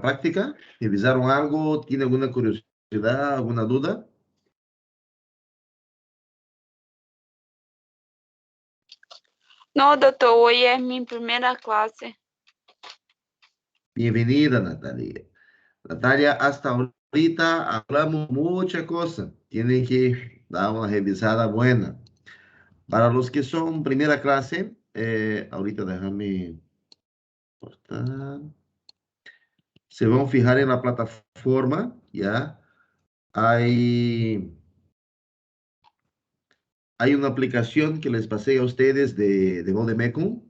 práctica? ¿Revisaron algo? ¿Tiene alguna curiosidad, alguna duda? No, doctor, hoy es mi primera clase. Bienvenida, Natalia. Natalia, hasta ahorita hablamos mucha cosa. Tienen que dar una revisada buena. Para los que son primera clase, ahorita déjame cortar. Se van a fijar en la plataforma, ¿ya? Hay una aplicación que les pasé a ustedes de Vodemecum.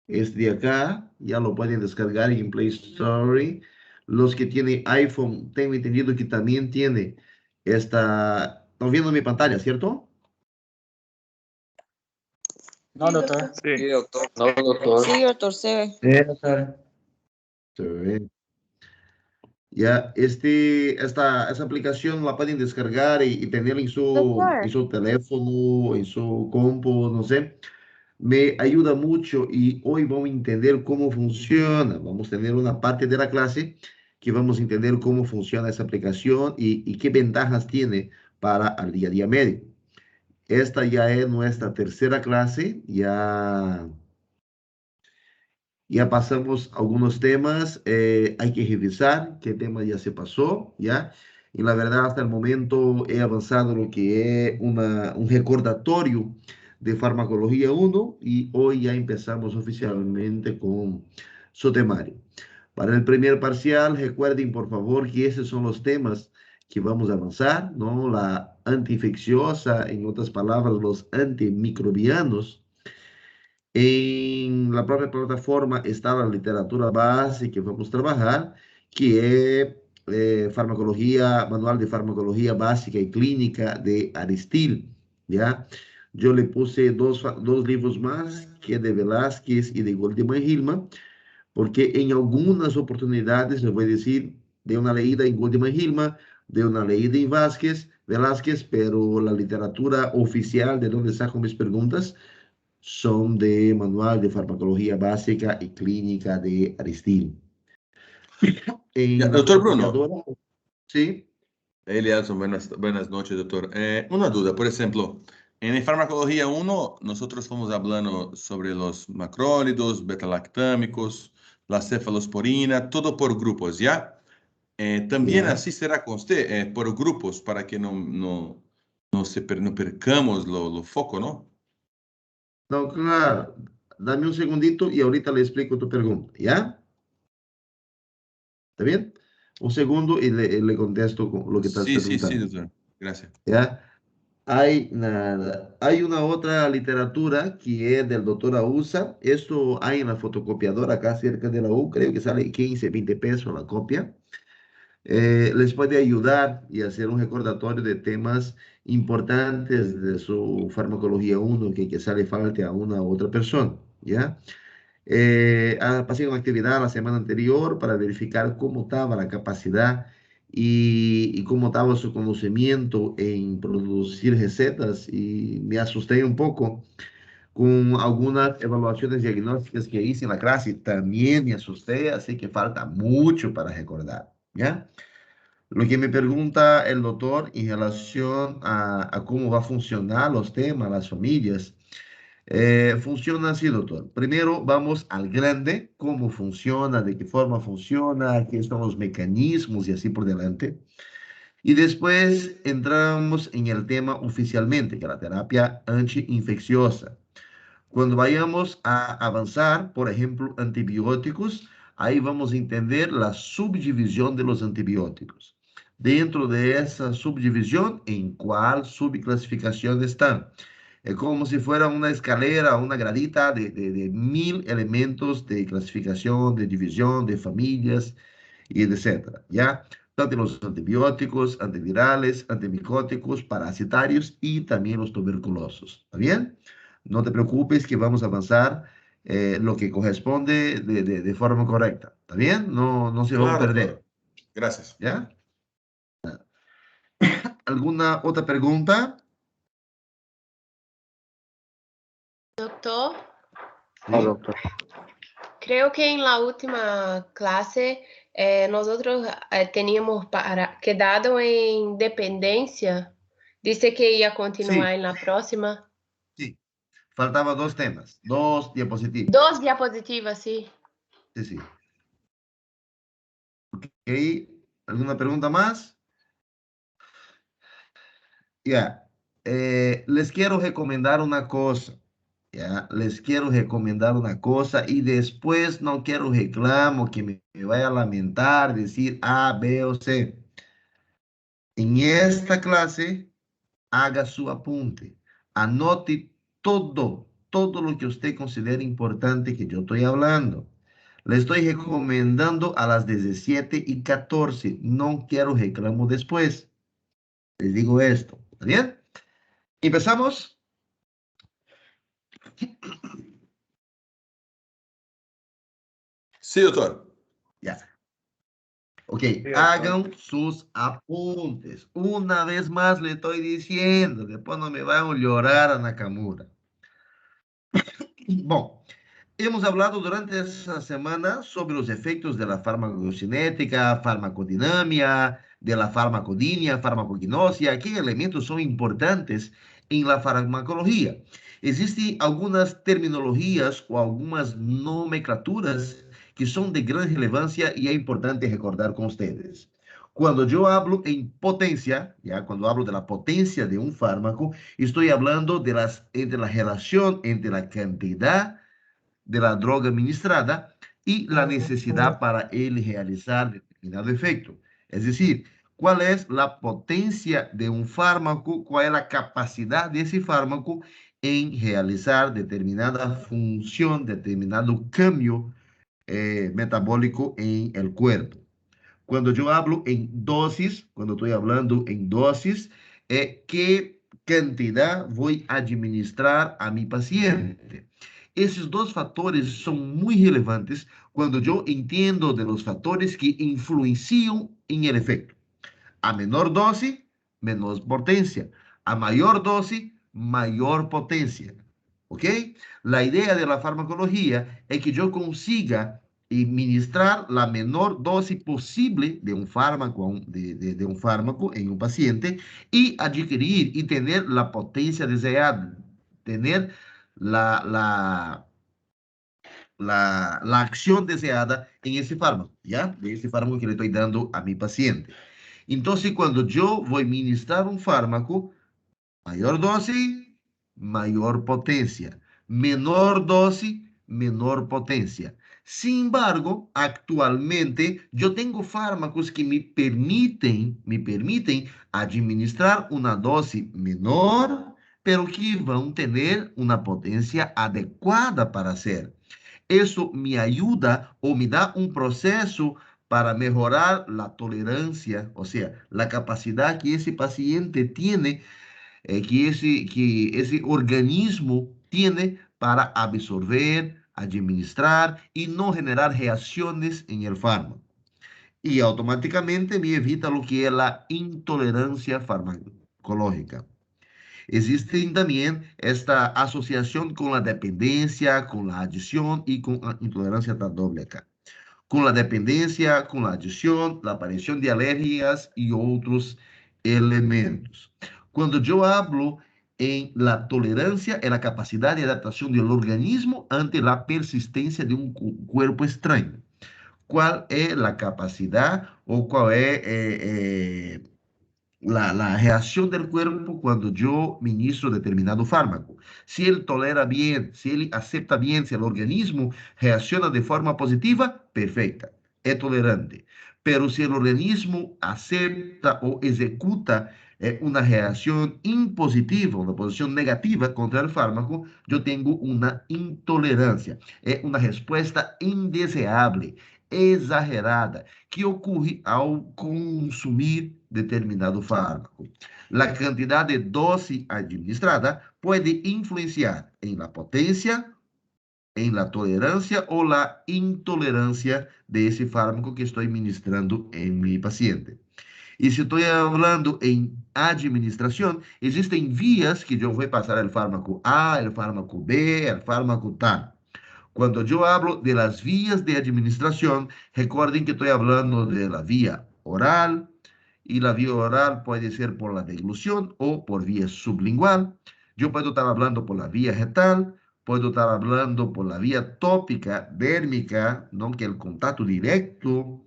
Es de acá, ya lo pueden descargar en Play Store. Los que tienen iPhone, tengo entendido que también tiene esta. ¿Están viendo mi pantalla, cierto? No, doctor. Sí. doctor. No, doctor. Sí, doctor, se ve. Sí, doctor. Se ve. Ya, esta aplicación la pueden descargar y tenerla Doctor. en su teléfono, en su compu, no sé. Me ayuda mucho y hoy vamos a entender cómo funciona. Vamos a tener una parte de la clase que vamos a entender cómo funciona esa aplicación y qué ventajas tiene para el día a día médico. Esta ya es nuestra tercera clase, ya pasamos algunos temas, hay que revisar qué tema ya se pasó, ¿ya? Y la verdad, hasta el momento he avanzado lo que es un recordatorio de farmacología 1 y hoy ya empezamos oficialmente con su temario. Para el primer parcial, recuerden por favor que esos son los temas que vamos a avanzar, ¿no? La antiinfecciosa, en otras palabras, los antimicrobianos. En la propia plataforma está la literatura base que vamos a trabajar, que es Manual de Farmacología Básica y Clínica de Aristil, ¿ya? Yo le puse dos libros más, que es de Velázquez y de Goldman Hillman, porque en algunas oportunidades les voy a decir de una leída en Goldman Hillman, de una leída en Velázquez, pero la literatura oficial de donde saco mis preguntas son de Manual de Farmacología Básica y Clínica de Aristil. Ya, En la doctor Bruno. fotocopiadora, sí, Eliasson, buenas noches, doctor. Una duda, por ejemplo, en farmacología 1, nosotros fuimos hablando sobre los macrólidos, beta-lactámicos, la cefalosporina, todo por grupos, ¿ya? También ya. así será con usted, por grupos, para que no percamos lo foco, ¿no? No, claro. Dame un segundito y ahorita le explico tu pregunta, ¿ya? ¿Está bien? Un segundo y le contesto con lo que estás Sí, preguntando, doctor. Gracias. ¿ya? Hay una otra literatura que es del doctor Ausa. Esto hay en la fotocopiadora acá cerca de la U, creo que sale 15, 20 pesos la copia. Les puede ayudar y hacer un recordatorio de temas importantes de su farmacología 1 que sale falta a una u otra persona, ¿ya? Pasé una actividad la semana anterior para verificar cómo estaba la capacidad y cómo estaba su conocimiento en producir recetas y me asusté un poco con algunas evaluaciones diagnósticas que hice en la clase. También me asusté, así que falta mucho para recordar, ¿ya? Lo que me pregunta el doctor en relación a cómo va a funcionar los temas, las familias, funciona así, doctor. Primero vamos al grande, cómo funciona, de qué forma funciona, qué son los mecanismos y así por delante. Y después entramos en el tema oficialmente, que es la terapia antiinfecciosa. Cuando vayamos a avanzar, por ejemplo, antibióticos, ahí vamos a entender la subdivisión de los antibióticos. Dentro de esa subdivisión, ¿en cuál subclasificación están? Es como si fuera una escalera, una gradita de 1000 elementos de clasificación, de división, de familias, y etcétera, ¿ya? Tanto los antibióticos, antivirales, antimicóticos, parasitarios y también los tuberculosos. ¿Está bien? No te preocupes que vamos a avanzar lo que corresponde de forma correcta. ¿Está bien? No se van a Claro, perder. claro. Gracias. ¿Ya? ¿Alguna otra pregunta? Doctor, Sí. No, doctor. creo que en la última clase nosotros teníamos quedado en dependencia. Dice que ia Sí, continuar na próxima. sí. Faltaban dos temas, dos diapositivas. 2 diapositivas, sí. Sí, sí. Ok, ¿alguna pregunta más? Ya. Les quiero recomendar una cosa. Ya, les quiero recomendar una cosa y después no quiero reclamo que me vaya a lamentar, decir A, B o C. En esta clase, haga su apunte, anote todo lo que usted considere importante que yo estoy hablando. Le estoy recomendando a las 17:14. No quiero reclamo después. Les digo esto. ¿Está bien? ¿Empezamos? Sí, doctor. Ya. Ok, Sí, doctor. hagan sus apuntes. Una vez más le estoy diciendo, después no me van a llorar a Nakamura. Bom, hemos hablado durante esta semana sobre los efectos de la farmacocinética, farmacodinámica, de la farmacodinia, farmacognosia, qué elementos son importantes en la farmacología. Existen algunas terminologías o algunas nomenclaturas que son de gran relevancia y es importante recordar con ustedes. Cuando yo hablo en potencia, ya cuando hablo de la potencia de un fármaco, estoy hablando de entre la relación entre la cantidad de la droga administrada y la necesidad para él realizar determinado efecto. Es decir, cuál es la potencia de un fármaco, cuál es la capacidad de ese fármaco en realizar determinada función, determinado cambio metabólico en el cuerpo. Cuando yo hablo en dosis, cuando estoy hablando en dosis, ¿qué cantidad voy a administrar a mi paciente? Esos dos factores son muy relevantes cuando yo entiendo de los factores que influencian en el efecto. A menor dosis, menor potencia. A mayor dosis, mayor potencia. ¿Ok? La idea de la farmacología es que yo consiga administrar la menor dosis posible de un fármaco, de un fármaco en un paciente y adquirir y tener la potencia deseada, tener la, la, la acción deseada en ese fármaco, ¿ya? De ese fármaco que le estoy dando a mi paciente. Entonces, cuando yo voy a ministrar un fármaco, mayor dosis, mayor potencia. Menor dosis, menor potencia. Sin embargo, actualmente yo tengo fármacos que me permiten administrar una dosis menor, pero que van a tener una potencia adecuada para hacer. Eso me ayuda o me da un proceso para mejorar la tolerancia, o sea, la capacidad que ese paciente tiene, que ese organismo tiene para absorber, administrar y no generar reacciones en el fármaco. Y automáticamente me evita lo que es la intolerancia farmacológica. Existe también esta asociación con la dependencia, con la adicción y con la intolerancia está doble acá. Con la dependencia, con la adicción, la aparición de alergias y otros elementos. Cuando yo hablo en la tolerancia, es la capacidad de adaptación del organismo ante la persistencia de un cuerpo extraño. ¿Cuál es la capacidad o cuál es la reacción del cuerpo cuando yo ministro determinado fármaco? Si él tolera bien, si él acepta bien, si el organismo reacciona de forma positiva, perfecta, es tolerante. Pero si el organismo acepta o ejecuta una reacción impositiva, una posición negativa contra el fármaco, yo tengo una intolerancia, es una respuesta indeseable, exagerada, que ocurre ao consumir determinado fármaco. La cantidad de dosis administrada puede influenciar en la potencia, en la tolerancia o la intolerancia de ese fármaco que estoy ministrando en mi paciente. Y si estoy hablando en administración, existen vías que yo voy a pasar el fármaco A, el fármaco B, el fármaco tal. Cuando yo hablo de las vías de administración, recuerden que estoy hablando de la vía oral, y la vía oral puede ser por la deglución o por vía sublingual. Yo puedo estar hablando por la vía rectal, puedo estar hablando por la vía tópica, dérmica, ¿no? Que es el contacto directo,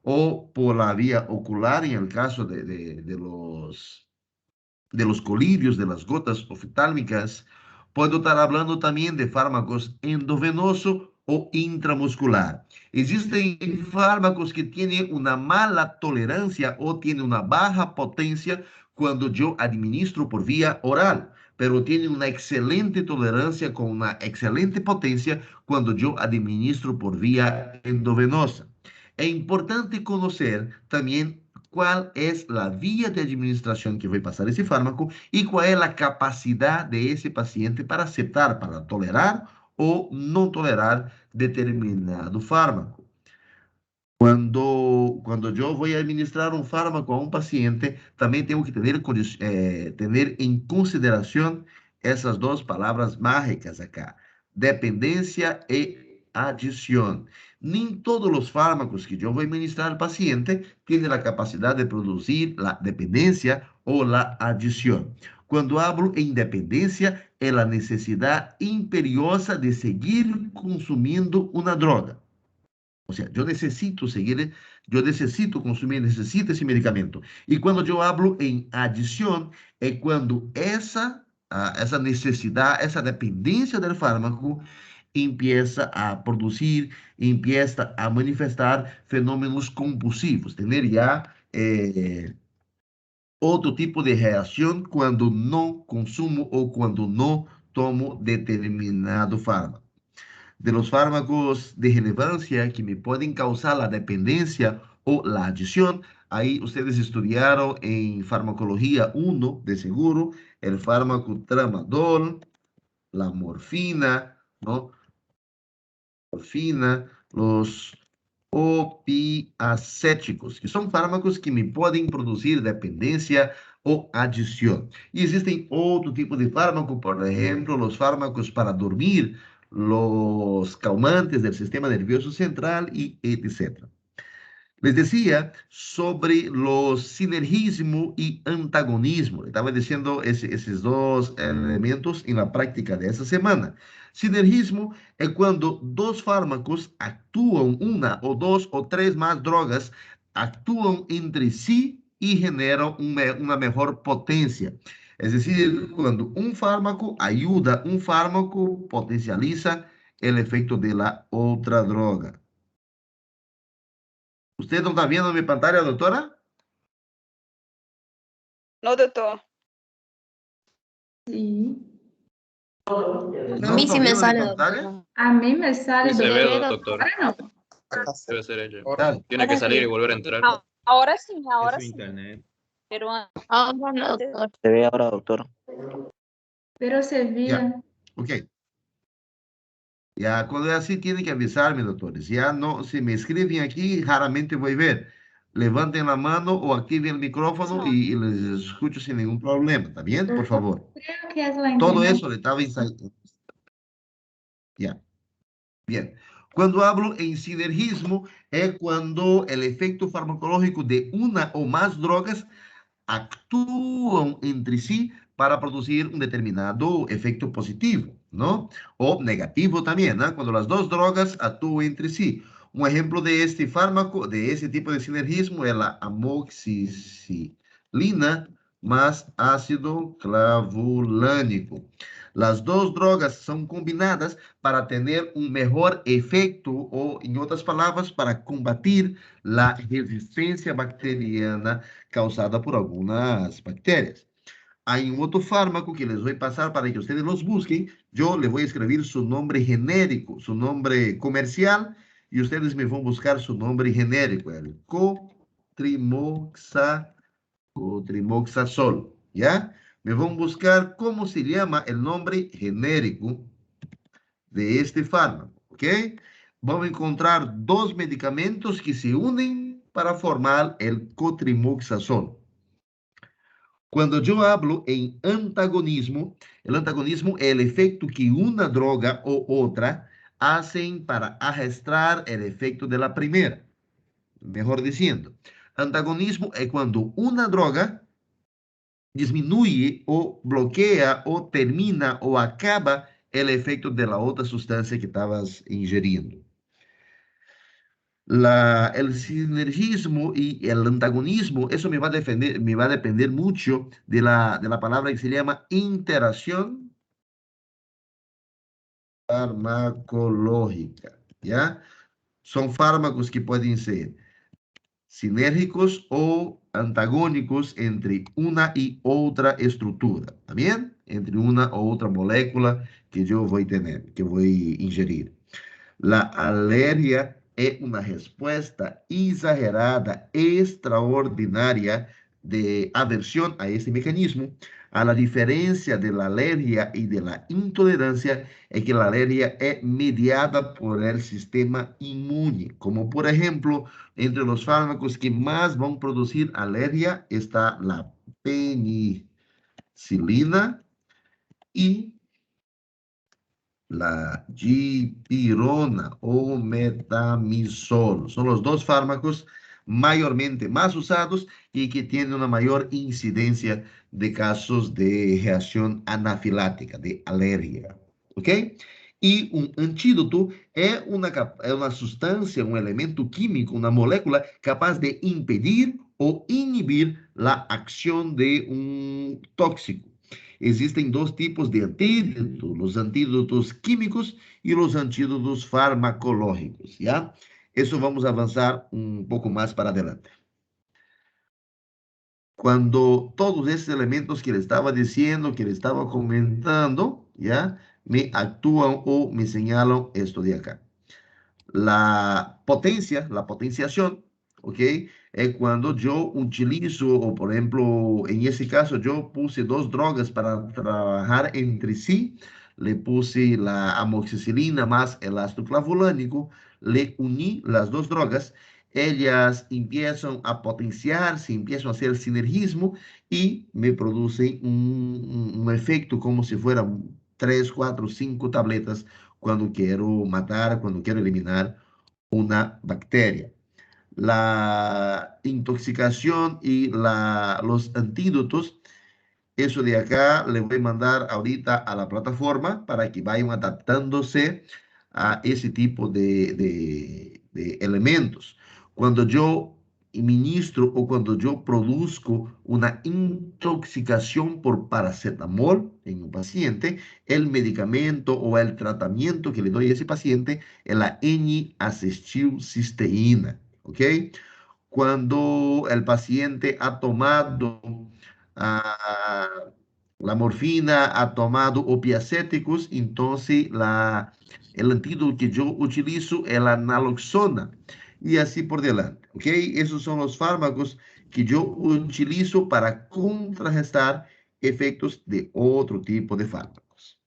o por la vía ocular en el caso de los colibrios, de las gotas oftálmicas. Puedo estar hablando también de fármacos endovenoso o intramuscular. Existen fármacos que tienen una mala tolerancia o tienen una baja potencia cuando yo administro por vía oral, pero tienen una excelente tolerancia con una excelente potencia cuando yo administro por vía endovenosa. Es importante conocer también cuál es la vía de administración que va a pasar ese fármaco y cuál es la capacidad de ese paciente para aceptar, para tolerar o no tolerar determinado fármaco. Cuando yo voy a administrar un fármaco a un paciente, también tengo que tener en consideración esas dos palabras mágicas acá, dependencia e adición. Ni todos los fármacos que yo voy a administrar al paciente tienen la capacidad de producir la dependencia o la adición. Cuando hablo en dependencia, es la necesidad imperiosa de seguir consumiendo una droga. O sea, yo necesito seguir, yo necesito consumir, necesito ese medicamento. Y cuando yo hablo en adición, es cuando esa necesidad, esa dependencia del fármaco empieza a producir, empieza a manifestar fenómenos compulsivos, tener ya otro tipo de reacción cuando no consumo o cuando no tomo determinado fármaco. De los fármacos de relevancia que me pueden causar la dependencia o la adición, ahí ustedes estudiaron en farmacología 1 de seguro, el fármaco tramadol, la morfina, ¿no? Morfina, los opiacéticos, que son fármacos que me pueden producir dependencia o adición. Y existen otro tipo de fármaco, por ejemplo, los fármacos para dormir, los calmantes del sistema nervioso central y etc. Les decía sobre los sinergismo y antagonismo. Estaba diciendo esos dos elementos en la práctica de esta semana. Sinergismo es cuando dos fármacos actúan, una o dos o tres más drogas actúan entre sí y generan una mejor potencia. Es decir, cuando un fármaco ayuda, un fármaco potencializa el efecto de la otra droga. ¿Usted no está viendo mi pantalla, doctora? No, doutor. Sí. ¿No A mí está sí me viendo mi sale, pantalla? doctor. A mí me sale, Sí se ve, doctor. doctor. Ahora no. Debe ser ella. Dale. Tiene que salir y volver a entrar. Ahora sí, ahora Es su sí. internet. Pero Ahora no, doctor. Se ve ahora, doctor. Pero se veía. Ok. Ya, cuando es así, tienen que avisarme, doctores. Ya no, si me escriben aquí, raramente voy a ver. Levanten la mano o activen el micrófono y les escucho sin ningún problema. ¿Está bien? Por favor. Creo que es la Todo internet. eso le estaba ensayando. Ya. Bien. Cuando hablo en sinergismo, es cuando el efecto farmacológico de una o más drogas actúan entre sí para producir un determinado efecto positivo, ¿no? O negativo también, ¿no? Cuando las dos drogas actúan entre sí. Un ejemplo de este fármaco, de ese tipo de sinergismo, es la amoxicilina más ácido clavulánico. Las dos drogas son combinadas para tener un mejor efecto o, en otras palabras, para combatir la resistencia bacteriana causada por algunas bacterias. Hay un otro fármaco que les voy a pasar para que ustedes los busquen. Yo les voy a escribir su nombre genérico, su nombre comercial, y ustedes me van a buscar su nombre genérico, el cotrimoxazol, ¿ya? Me van a buscar cómo se llama el nombre genérico de este fármaco, ¿ok? Vamos a encontrar dos medicamentos que se unen para formar el cotrimoxazol. Cuando yo hablo en antagonismo, el antagonismo es el efecto que una droga o otra hacen para arrastrar el efecto de la primera. Mejor diciendo, antagonismo es cuando una droga disminuye o bloquea o termina o acaba el efecto de la otra sustancia que estabas ingiriendo. El sinergismo y el antagonismo, eso me va a depender mucho de la palabra que se llama interacción farmacológica, ¿ya? Son fármacos que pueden ser sinérgicos o antagónicos entre una y otra estructura, ¿está bien? Entre una u otra molécula que yo voy a tener, que voy a ingerir. La alergia es una respuesta exagerada, extraordinaria de aversión a este mecanismo. A la diferencia de la alergia y de la intolerancia, es que la alergia es mediada por el sistema inmune. Como por ejemplo, entre los fármacos que más van a producir alergia está la penicilina y la dipirona o metamizol. Son los dos fármacos mayormente más usados y que tienen una mayor incidencia de casos de reacción anafilática, de alergia. ¿Ok? Y un antídoto es una sustancia, un elemento químico, una molécula capaz de impedir o inhibir la acción de un tóxico. Existen dos tipos de antídotos, los antídotos químicos y los antídotos farmacológicos, ¿ya? Eso vamos a avanzar un poco más para adelante. Cuando todos esos elementos que le estaba diciendo, que le estaba comentando, ¿ya? Me actúan o me señalan esto de acá. La potencia, la potenciación, ¿ok? Es cuando yo utilizo, o por ejemplo, en ese caso yo puse dos drogas para trabajar entre sí. Le puse la amoxicilina más el ácido clavulánico, le uní las dos drogas, ellas empiezan a potenciarse, empiezan a hacer sinergismo y me producen un efecto como si fueran 3, 4, 5 tabletas cuando quiero matar, cuando quiero eliminar una bacteria. La intoxicación y los antídotos, eso de acá le voy a mandar ahorita a la plataforma para que vayan adaptándose a ese tipo de elementos. Cuando yo ministro o cuando yo produzco una intoxicación por paracetamol en un paciente, el medicamento o el tratamiento que le doy a ese paciente es la N-acetilcisteína, ¿ok? Cuando el paciente ha tomado ah, la morfina, ha tomado opiacéticos, entonces el antídoto que yo utilizo es la naloxona y así por delante, ¿ok? Esos son los fármacos que yo utilizo para contrarrestar efectos de otro tipo de fármacos,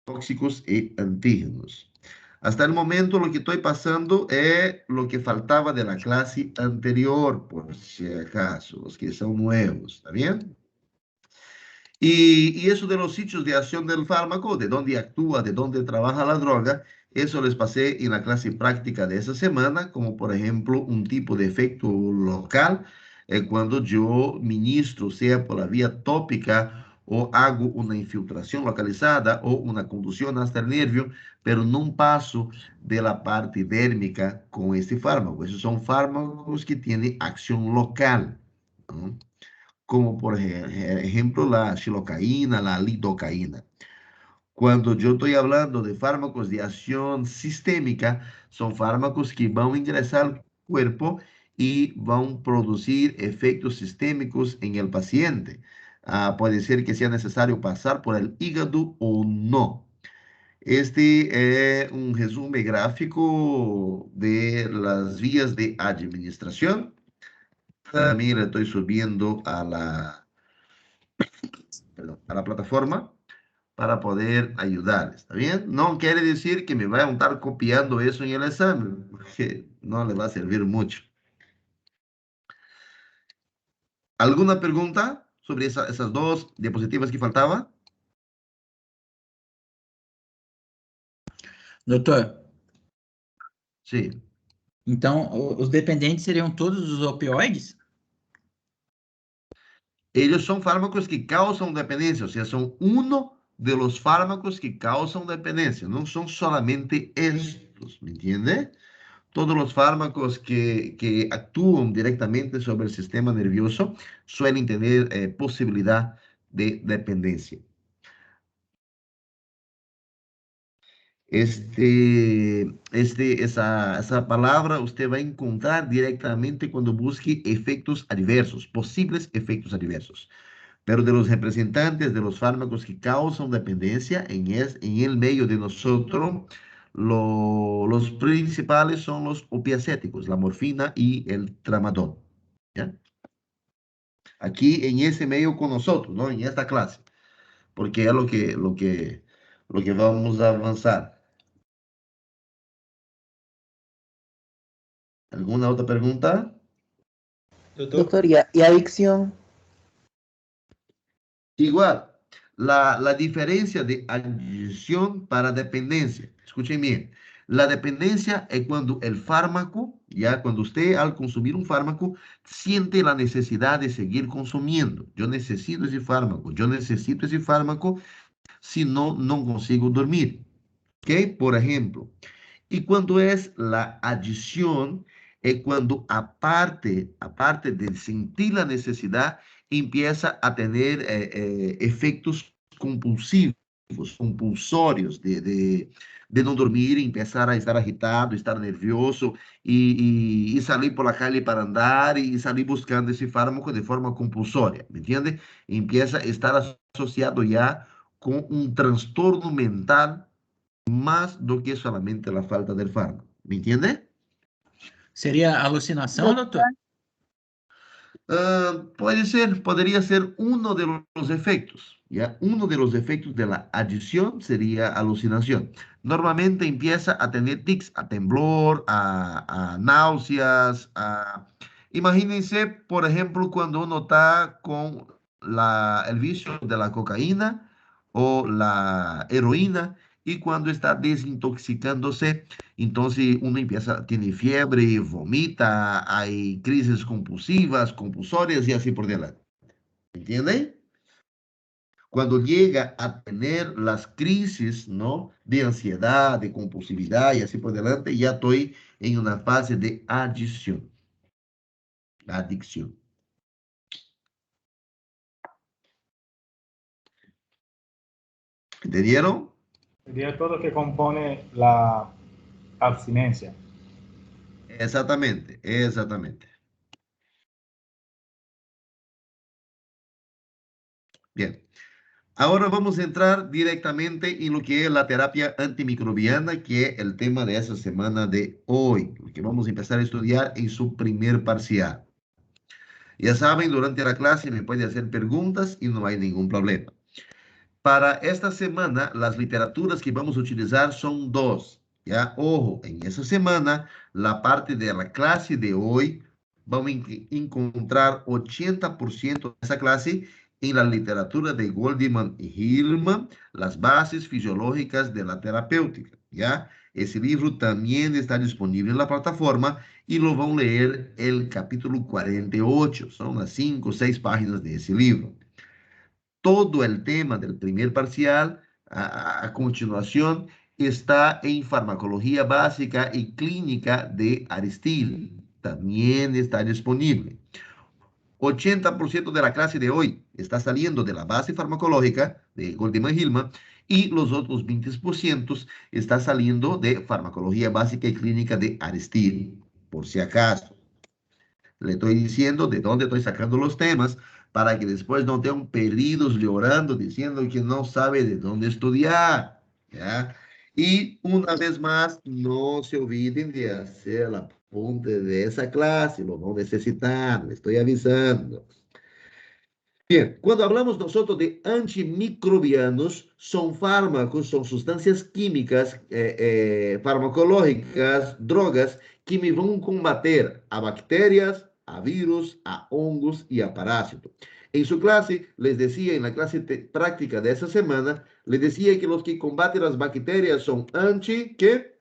tóxicos y antígenos. Hasta el momento lo que estoy pasando es lo que faltaba de la clase anterior, por si acaso, los que son nuevos, ¿está bien? Y eso de los sitios de acción del fármaco, de dónde actúa, de dónde trabaja la droga, eso les pasé en la clase práctica de esa semana, como por ejemplo un tipo de efecto local, cuando yo ministro, sea por la vía tópica o hago una infiltración localizada o una conducción hasta el nervio, pero no paso de la parte dérmica con este fármaco. Esos son fármacos que tienen acción local, ¿no? Como por ejemplo la xilocaína, la lidocaína. Cuando yo estoy hablando de fármacos de acción sistémica, son fármacos que van a ingresar al cuerpo y van a producir efectos sistémicos en el paciente. Puede ser que sea necesario pasar por el hígado o no. Este es un resumen gráfico de las vías de administración. También le estoy subiendo a la plataforma para poder ayudar, ¿está bien? No quiere decir que me vayan a estar copiando eso en el examen, porque no le va a servir mucho. ¿Alguna pregunta sobre esas dos diapositivas que faltaba? Doutor, Sí. então os dependentes seriam todos os opioides? Ellos son fármacos que causan dependencia, o sea, son uno de los fármacos que causan dependencia, no son solamente estos, ¿me entiende? Todos los fármacos que actúan directamente sobre el sistema nervioso suelen tener posibilidad de dependencia. Esa palabra usted va a encontrar directamente cuando busque efectos adversos, posibles efectos adversos. Pero de los representantes de los fármacos que causan dependencia en el medio de nosotros, los principales son los opiacéticos, la morfina y el tramadol. ¿Ya? Aquí en ese medio con nosotros, ¿no? En esta clase, porque es lo que vamos a avanzar. ¿Alguna otra pregunta? Doctor, ¿y adicción? Igual, la diferencia de adicción para dependencia. Escuchen bien. La dependencia es cuando el fármaco, ya cuando usted al consumir un fármaco, siente la necesidad de seguir consumiendo. Yo necesito ese fármaco, si no, no consigo dormir. ¿Ok? Por ejemplo. Y cuando es la adicción, es cuando aparte de sentir la necesidad, empieza a tener efectos compulsivos, compulsorios de no dormir, empezar a estar agitado, estar nervioso y salir por la calle para andar y salir buscando ese fármaco de forma compulsoria, ¿me entiende? Empieza a estar asociado ya con un trastorno mental más do que solamente la falta del fármaco. ¿Me entiende? Seria alucinação, doutor? Podría ser uno de los efectos, ¿ya? Uno de los efectos de la adicción sería alucinación. Normalmente empieza a tener tics, a temblor, a náuseas, Imagínense, por ejemplo, cuando uno está con el vicio de la cocaína o la heroína y cuando está desintoxicándose, entonces uno empieza, tiene fiebre, vomita, hay crisis compulsivas, compulsorias y así por delante. ¿Entienden? Cuando llega a tener las crisis, ¿no? De ansiedad, de compulsividad y así por delante, ya estoy en una fase de adicción. Adicción. ¿Entendieron? Sería todo lo que compone la abstinencia. Exactamente, exactamente. Bien. Ahora vamos a entrar directamente en lo que es la terapia antimicrobiana, que es el tema de esa semana de hoy, lo que vamos a empezar a estudiar en su primer parcial. Ya saben, durante la clase me puede hacer preguntas y no hay ningún problema. Para esta semana, las literaturas que vamos a utilizar son dos. Ya, ojo, en esa semana, la parte de la clase de hoy, vamos a encontrar 80% de esa clase en la literatura de Goldman y Hillman, las bases fisiológicas de la terapéutica. Ya, ese libro también está disponible en la plataforma y lo van a leer el capítulo 48. Son las 5 o 6 páginas de ese libro. Todo el tema del primer parcial, a continuación, está en farmacología básica y clínica de Aristide. También está disponible. 80% de la clase de hoy está saliendo de la base farmacológica de Goldman Hillman y los otros 20% está saliendo de farmacología básica y clínica de Aristide, por si acaso. Le estoy diciendo de dónde estoy sacando los temas para que después no tengan perdidos llorando diciendo que no sabe de dónde estudiar. ¿Ya? Y una vez más, no se olviden de hacer el apunte de esa clase, lo van a necesitar, le estoy avisando. Bien, cuando hablamos nosotros de antimicrobianos, son fármacos, son sustancias químicas, farmacológicas, drogas, que me van a combater a bacterias, a virus, a hongos y a parásitos. En su clase, les decía, en la clase práctica de esa semana, les decía que los que combaten las bacterias son ¿qué?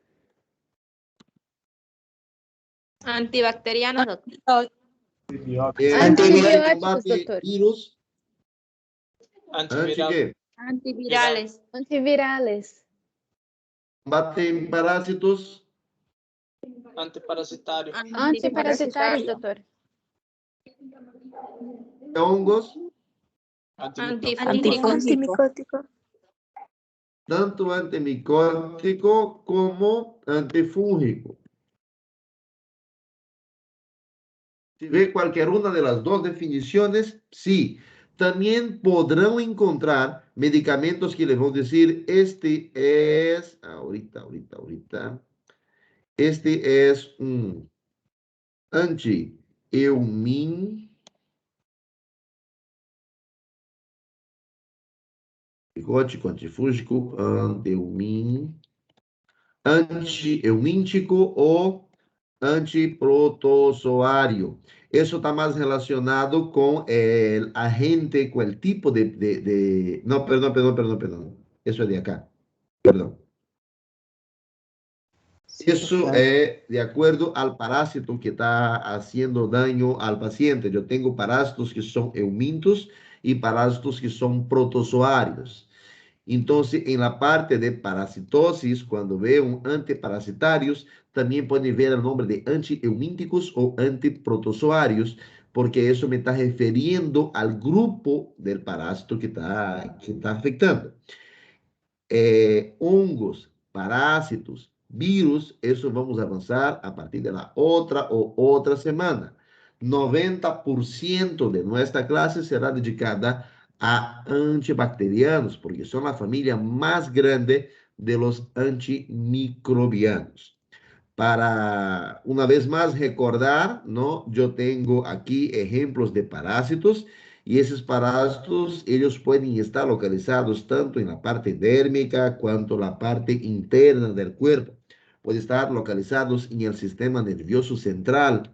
Antibacterianos, doctor. Antibióticos, Combate doctor. virus. Antiviral. ¿Qué? Antivirales. Antivirales. Combaten parásitos. Antiparasitario. Antiparasitarios, doctor. Hongos. Antifúngico. Tanto antimicótico como antifúngico. Si ve cualquier una de las dos definiciones, sí. También podrán encontrar medicamentos que les voy a decir, este es, ahorita, este es un anti-eumin, antibiótico, antifúngico, anti-eumin, anti-eumíntico o antiprotozoario. Eso está más relacionado con el agente, con el tipo de... No, perdón. Eso es de acá. Perdón. Eso es de acuerdo al parásito que está haciendo daño al paciente. Yo tengo parásitos que son eumintos y parásitos que son protozoarios. Entonces, en la parte de parasitosis, cuando veo antiparasitarios, también pueden ver el nombre de antieumínticos o antiprotozoarios, porque eso me está refiriendo al grupo del parásito que está afectando. Hongos, parásitos, virus, eso vamos a avanzar a partir de la otra semana. 90% de nuestra clase será dedicada a antibacterianos, porque son la familia más grande de los antimicrobianos. Para, una vez más, recordar, ¿no? Yo tengo aquí ejemplos de parásitos y esos parásitos, ellos pueden estar localizados tanto en la parte dérmica cuanto en la parte interna del cuerpo. Pueden estar localizados en el sistema nervioso central,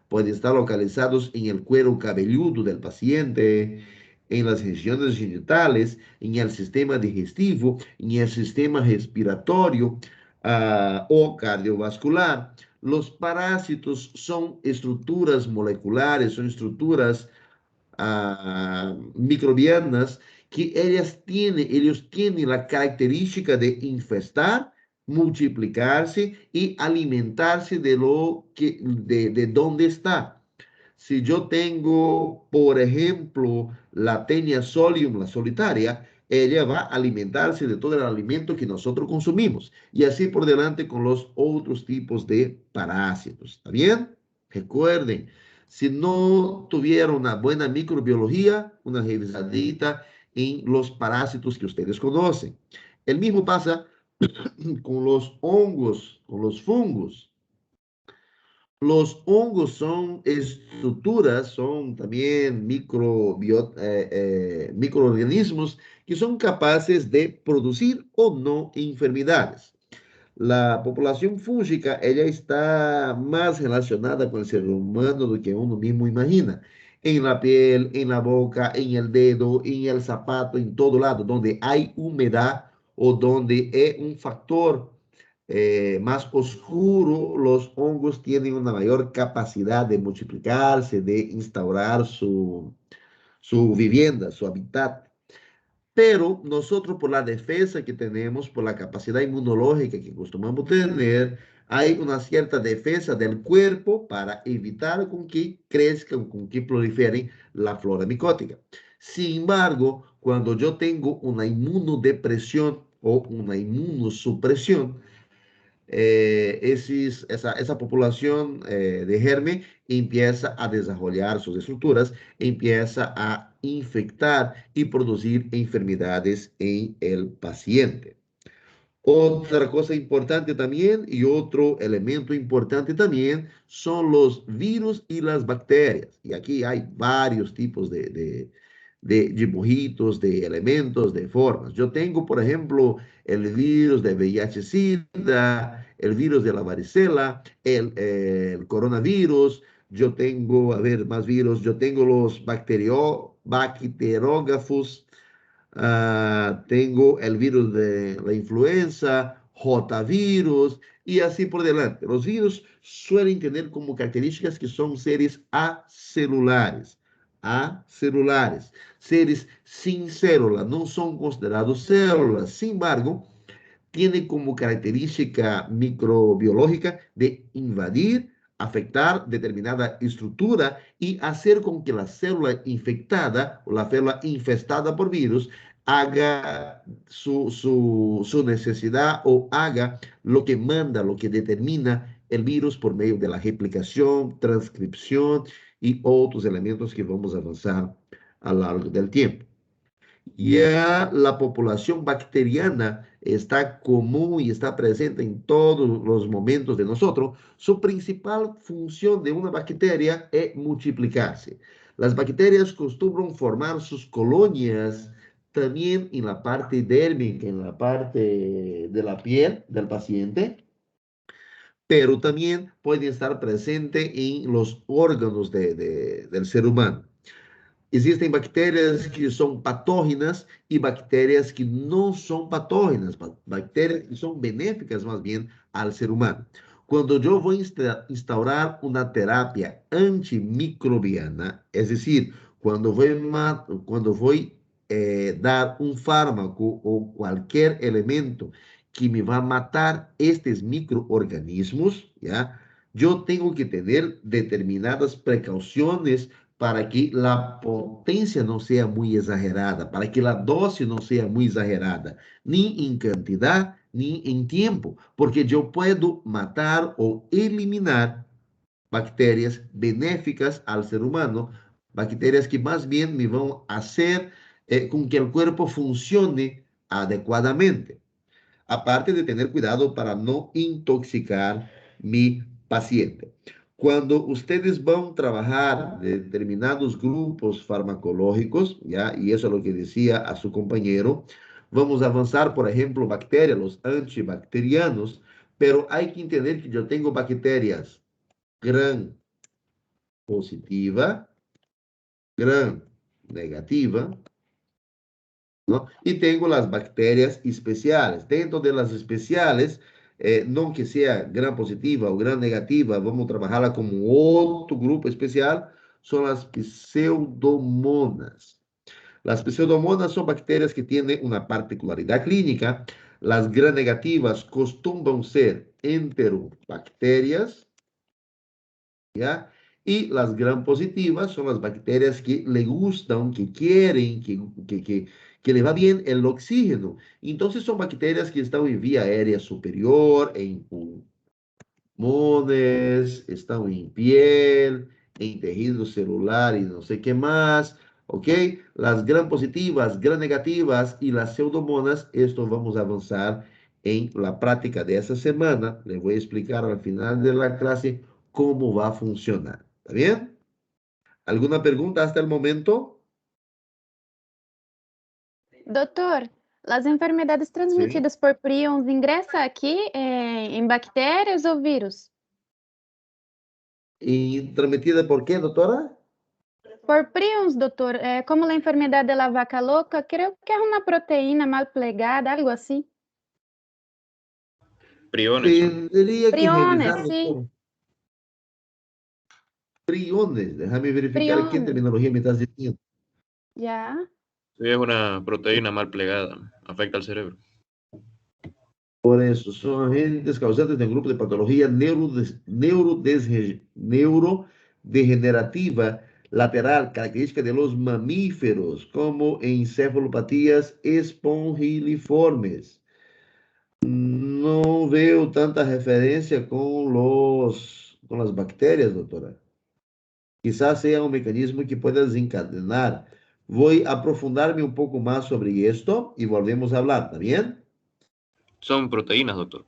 pueden estar localizados en el cuero cabelludo del paciente, en las regiones genitales, en el sistema digestivo, en el sistema respiratorio o cardiovascular. Los parásitos son estructuras moleculares, son estructuras microbianas que ellos tienen la característica de infestar, multiplicarse y alimentarse de donde está. Si yo tengo, por ejemplo, la Taenia solium, la solitaria, ella va a alimentarse de todo el alimento que nosotros consumimos. Y así por delante con los otros tipos de parásitos. ¿Está bien? Recuerden, si no tuvieron una buena microbiología, una revisadita en los parásitos que ustedes conocen. El mismo pasa con los hongos, con los fungos. Los hongos son estructuras, son también microorganismos que son capaces de producir o no enfermedades. La población fúngica, ella está más relacionada con el ser humano do que uno mismo imagina. En la piel, en la boca, en el dedo, en el zapato, en todo lado, donde hay humedad o donde es un factor más oscuro, los hongos tienen una mayor capacidad de multiplicarse, de instaurar su vivienda, su hábitat. Pero nosotros, por la defensa que tenemos, por la capacidad inmunológica que acostumbramos tener, hay una cierta defensa del cuerpo para evitar con que crezcan, con que proliferen la flora micótica. Sin embargo, cuando yo tengo una inmunodepresión o una inmunosupresión, esa población de germen empieza a desarrollar sus estructuras, empieza a infectar y producir enfermedades en el paciente. Otra cosa importante también y otro elemento importante también son los virus y las bacterias. Y aquí hay varios tipos de dibujitos, de elementos, de formas. Yo tengo, por ejemplo, el virus de VIH-Sida, el virus de la varicela, el coronavirus. Yo tengo, a ver, más virus. Yo tengo los bacterógrafos, tengo el virus de la influenza, rotavirus y así por delante. Los virus suelen tener como características que son seres acelulares. Acelulares, seres sin célula, no son considerados células. Sin embargo, tiene como característica microbiológica de invadir, afectar determinada estructura y hacer con que la célula infectada o la célula infestada por virus haga su necesidad o haga lo que manda, lo que determina el virus por medio de la replicación, transcripción y otros elementos que vamos a avanzar a lo largo del tiempo. Ya la población bacteriana está común y está presente en todos los momentos de nosotros. Su principal función de una bacteria es multiplicarse. Las bacterias acostumbran formar sus colonias también en la parte dérmica, en la parte de la piel del paciente, pero también pueden estar presentes en los órganos del ser humano. Existem bactérias que são patógenas e bactérias que não são patógenas, bactérias que são benéficas, mais bem, ao ser humano. Quando eu vou instaurar uma terapia antimicrobiana, é decir, quando vou dar um fármaco ou qualquer elemento que me vai matar estes microorganismos, ¿ya? Eu tenho que ter determinadas precauções para que a potência não seja muito exagerada, para que a dose não seja muito exagerada, nem em quantidade, nem em tempo, porque eu posso matar ou eliminar bactérias benéficas ao ser humano, bactérias que mais bem me vão fazer com que o corpo funcione adequadamente. Aparte de ter cuidado para não intoxicar mi paciente. Cuando ustedes van a trabajar de determinados grupos farmacológicos, ¿ya? Y eso es lo que decía a su compañero, vamos a avanzar, por ejemplo, bacterias, los antibacterianos, pero hay que entender que yo tengo bacterias gram positiva, gram negativa, ¿no? Y tengo las bacterias especiales. Dentro de las especiales, não que seja gram positiva ou gram negativa, vamos trabalhá-la como outro grupo especial, são as pseudomonas. As pseudomonas são bactérias que têm uma particularidade clínica. As gram negativas costumam ser enterobactérias, ¿ya? E as gram positivas são as bactérias que le gustam, que querem, que le va bien el oxígeno. Entonces son bacterias que están en vía aérea superior, en pulmones, están en piel, en tejido celular y no sé qué más, ¿ok? Las gram positivas, gram negativas y las pseudomonas, esto vamos a avanzar en la práctica de esta semana. Les voy a explicar al final de la clase cómo va a funcionar. ¿Está bien? ¿Alguna pregunta hasta el momento? Doutor, as enfermidades transmitidas por prions ingressam aqui em bactérias ou vírus? ¿Y transmitida por qué, doctora? Por prions, doutor, como a enfermidade da vaca louca, creio que é uma proteína mal plegada, algo assim. Priones. Tendría que Priones, revisar, sí. doctora. Priones, déjame verificar qué Priones. terminología me estás diciendo. Já. Sí, es una proteína mal plegada. Afecta al cerebro. Por eso, son agentes causantes del grupo de patología neurodegenerativa lateral, característica de los mamíferos, como encefalopatías espongiliformes. No veo tanta referencia con las bacterias, doctora. Quizás sea un mecanismo que pueda desencadenar. Voy a aprofundarme un poco más sobre esto y volvemos a hablar, ¿está bien? Son proteínas, doctor.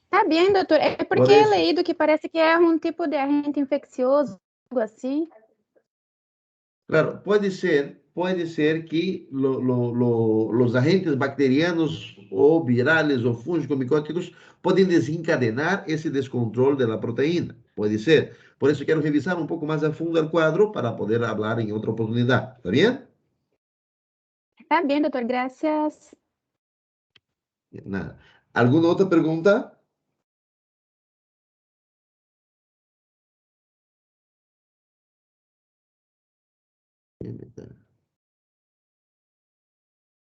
Tá bem, doutor. É Por porque eu isso- leído que parece que é um tipo de agente infeccioso, algo assim. Claro, puede ser, puede ser que los agentes bacterianos o virales o fúngico-micóticos pueden desencadenar ese descontrol de la proteína. Puede ser. Por eso quiero revisar un poco más a fondo el cuadro para poder hablar en otra oportunidad. ¿Está bien? Está bien, doctor, gracias. Nada. ¿Alguna otra pregunta?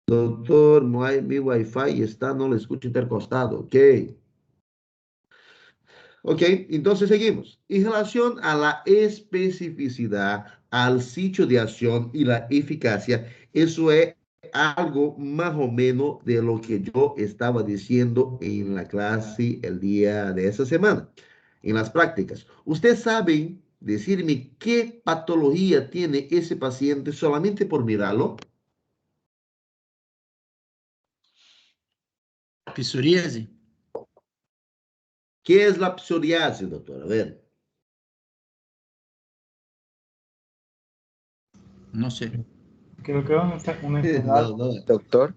Doctor, mi Wi-Fi está, no lo escucho intercostado. Ok. Ok, entonces seguimos. En relación a la especificidad, al sitio de acción y la eficacia, eso es algo más o menos de lo que yo estaba diciendo en la clase el día de esa semana, en las prácticas. ¿Ustedes saben decirme qué patología tiene ese paciente solamente por mirarlo? Psoríase. ¿Qué es la psoriasis, doctor? A ver. No sé. Creo que es una enfermedad. No. Doctor,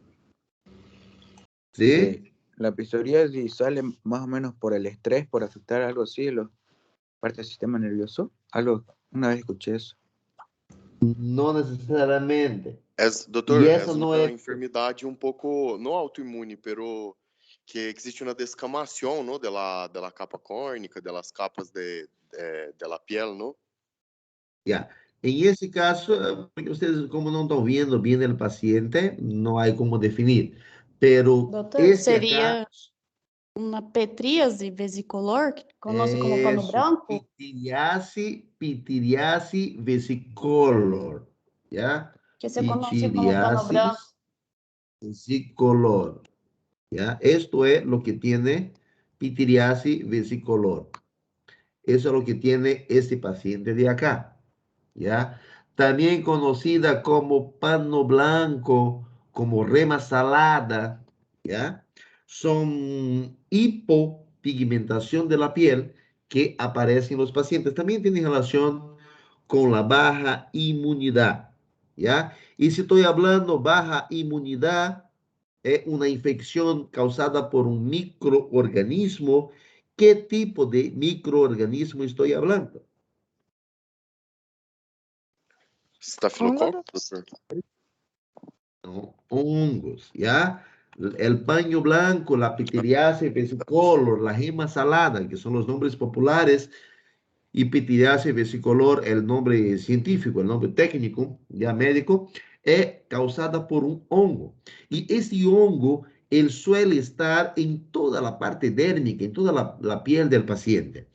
¿Sí? la psoriasis sale más o menos por el estrés, por afectar algo así, la parte del sistema nervioso. Una vez escuché eso. No necesariamente. Doutor, E é essa não uma é. enfermidade um pouco, não autoimune, pero que existe uma descamação, ¿no? De la capa córnica, de las capas de la piel, ¿no? Ya. En ese caso, porque ustedes como no están viendo bien el paciente, no hay como definir. Pero Doutor, esse seria acá uma petríase vesicolor, que conoce como pano es branco? pitiriase vesicolor. ¿Ya? Que se conoce como pano branco. Pitiriasis vesicolor. ¿Ya? Esto es lo que tiene pitiriasis vesicolor. Eso es lo que tiene este paciente de acá, ¿ya? También conocida como pano blanco, como rema salada, ¿ya? Son hipopigmentación de la piel que aparece en los pacientes. También tiene relación con la baja inmunidad, ¿ya? Y si estoy hablando baja inmunidad, es una infección causada por un microorganismo. ¿Qué tipo de microorganismo estoy hablando? Estafilococcus, doutor? No, hongos, ¿ya? El paño blanco, la pitiriasis vesicolor, la gema salada, que son los nombres populares, y pitiriasis vesicolor, el nombre científico, el nombre técnico, ya médico, es causada por un hongo. Y ese hongo, él suele estar en toda la parte dérmica, en toda la piel del paciente.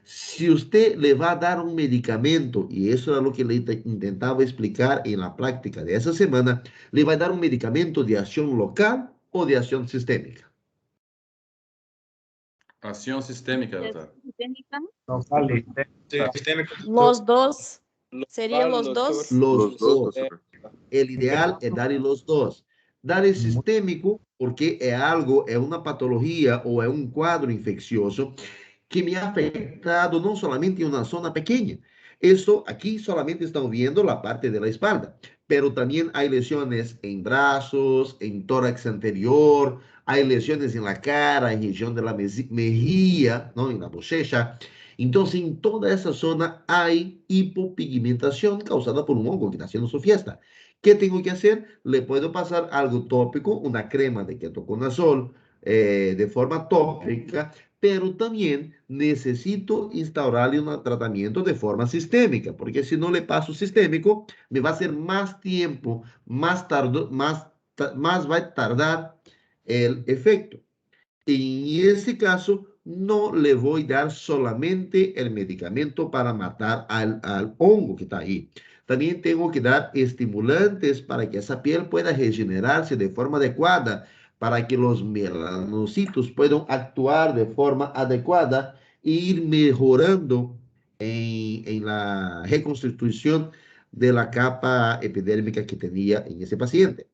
Si usted le va a dar un medicamento, y eso es lo que le intentaba explicar en la práctica de esa semana, le va a dar un medicamento de acción local o de acción sistémica. Acción sistémica, doctor. Los dos. Serían los dos. Los dos. doutor. El ideal es darle los dos. Darle sistémico porque es algo, es una patología o es un cuadro infeccioso que me ha afectado no solamente en una zona pequeña. Esto aquí solamente estamos viendo la parte de la espalda, pero también hay lesiones en brazos, en tórax anterior, hay lesiones en la cara, en región de la mejilla, ¿no? En la bochecha. Entonces, en toda esa zona hay hipopigmentación causada por un hongo que está haciendo su fiesta. ¿Qué tengo que hacer? Le puedo pasar algo tópico, una crema de ketoconazol de forma tópica, pero también necesito instaurarle un tratamiento de forma sistémica, porque si no le paso sistémico, me va a hacer más tiempo, más va a tardar el efecto. En ese caso, no le voy a dar solamente el medicamento para matar al hongo que está ahí. También tengo que dar estimulantes para que esa piel pueda regenerarse de forma adecuada, para que los melanocitos puedan actuar de forma adecuada e ir mejorando en la reconstitución de la capa epidérmica que tenía en ese paciente.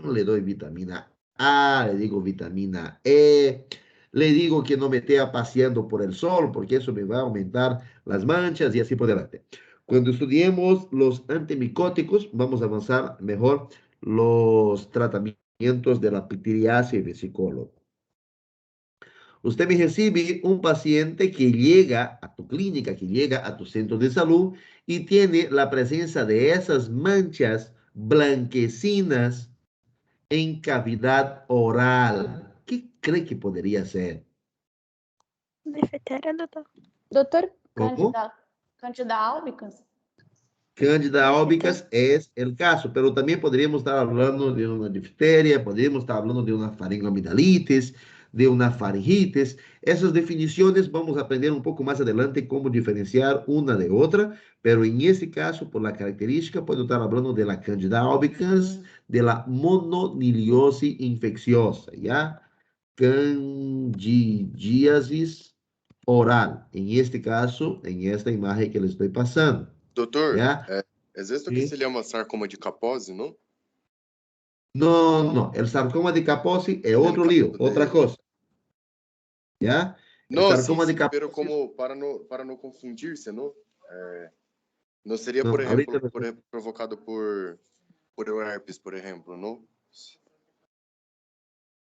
Le doy vitamina A, le digo vitamina E, le digo que no me esté paseando por el sol, porque eso me va a aumentar las manchas y así por delante. Cuando estudiemos los antimicóticos, vamos a avanzar mejor los tratamientos de la pitiriasis y vesículo. Usted me recibe un paciente que llega a tu clínica, que llega a tu centro de salud y tiene la presencia de esas manchas blanquecinas en cavidad oral. ¿Qué cree que podría ser? Bifetéria, doutor? Doutor, ¿Cómo? Candida albicans? Candida albicans es el caso, pero también podríamos estar hablando de una difteria, podríamos estar hablando de una faringoamidalitis, de una faringitis. Esas definiciones vamos a aprender un poco más adelante cómo diferenciar una de otra, pero en este caso, por la característica, puedo estar hablando de la Candida albicans, de la mononiliosis infecciosa, ¿ya? Candidiasis oral, en este caso, en esta imagen que le estoy pasando. Doutor, ¿Ya? es esto que Sí. se llama sarcoma de Kaposi, ¿no? No, no, el sarcoma de Kaposi es otro caso lío, de- otra cosa. ¿Ya? El No, sarcoma sí, de pero Kaposi, como para no confundirse, ¿no? No sería, no, por ejemplo, ahorita, provocado por herpes, por ejemplo, ¿no?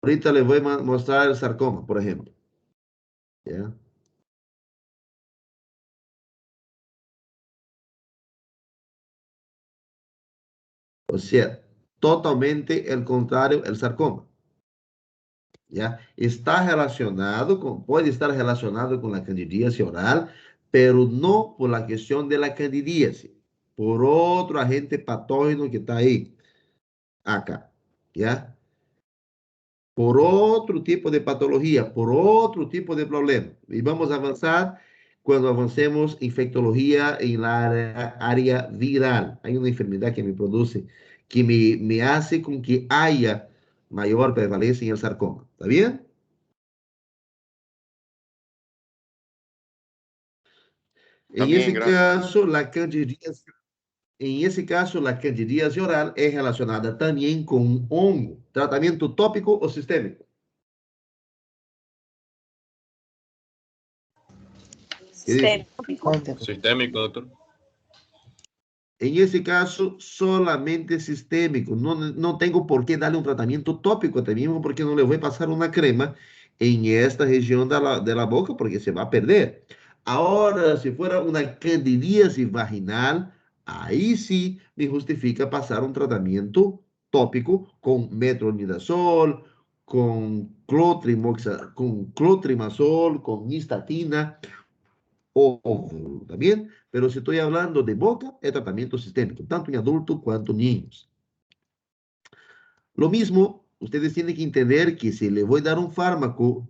ahorita les voy a mostrar el sarcoma, por ejemplo. ¿Ya? O sea, totalmente el contrario, el sarcoma. ¿Ya? Está relacionado con, puede estar relacionado con la candidíasis oral, pero no por la cuestión de la candidíasis, por otro agente patógeno que está ahí, acá, ¿ya? Por otro tipo de patología, por otro tipo de problema. Y vamos a avanzar cuando avancemos infectología en la área viral. Hay una enfermedad que me produce, que me hace con que haya mayor prevalencia en el sarcoma. ¿Está bien? Está En bien, ese gracias. caso, la candidíase oral es relacionada también con un hongo. ¿Tratamiento tópico o sistémico? ¿Qué dice? Sistémico, doctor. En ese caso, solamente sistémico. No, no tengo por qué darle un tratamiento tópico también, porque no le voy a pasar una crema en esta región de la boca, porque se va a perder. Ahora, si fuera una candidíasis vaginal, ahí sí me justifica pasar un tratamiento tópico con metronidazol, con clotrimazol, con histatina o también, pero si estoy hablando de boca, es tratamiento sistémico, tanto en adultos cuanto en niños. Lo mismo, ustedes tienen que entender que si le voy a dar un fármaco,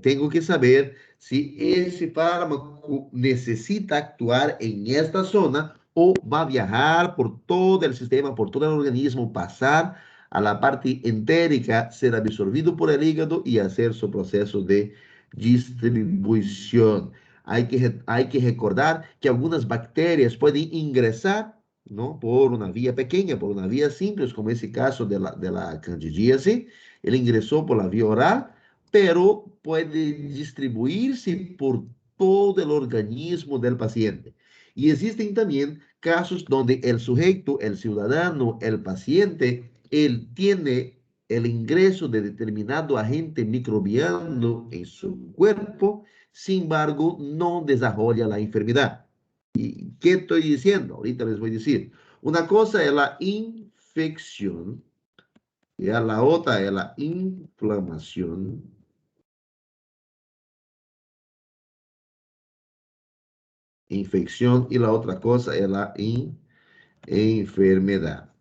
tengo que saber si ese fármaco necesita actuar en esta zona o va a viajar por todo el sistema, por todo el organismo, pasar a la parte entérica, ser absorbido por el hígado y hacer su proceso de distribución. Hay que recordar que algunas bacterias pueden ingresar, ¿no? Por una vía pequeña, por una vía simple, como ese caso de la candidíase. Él ingresó por la vía oral, pero puede distribuirse por todo el organismo del paciente. Y existen también casos donde el sujeto, el ciudadano, el paciente, él tiene el ingreso de determinado agente microbiano en su cuerpo, sin embargo, no desarrolla la enfermedad. ¿Y qué estoy diciendo? Ahorita les voy a decir. Una cosa es la infección, ya la otra es la inflamación. Infección y la otra cosa es la enfermedad.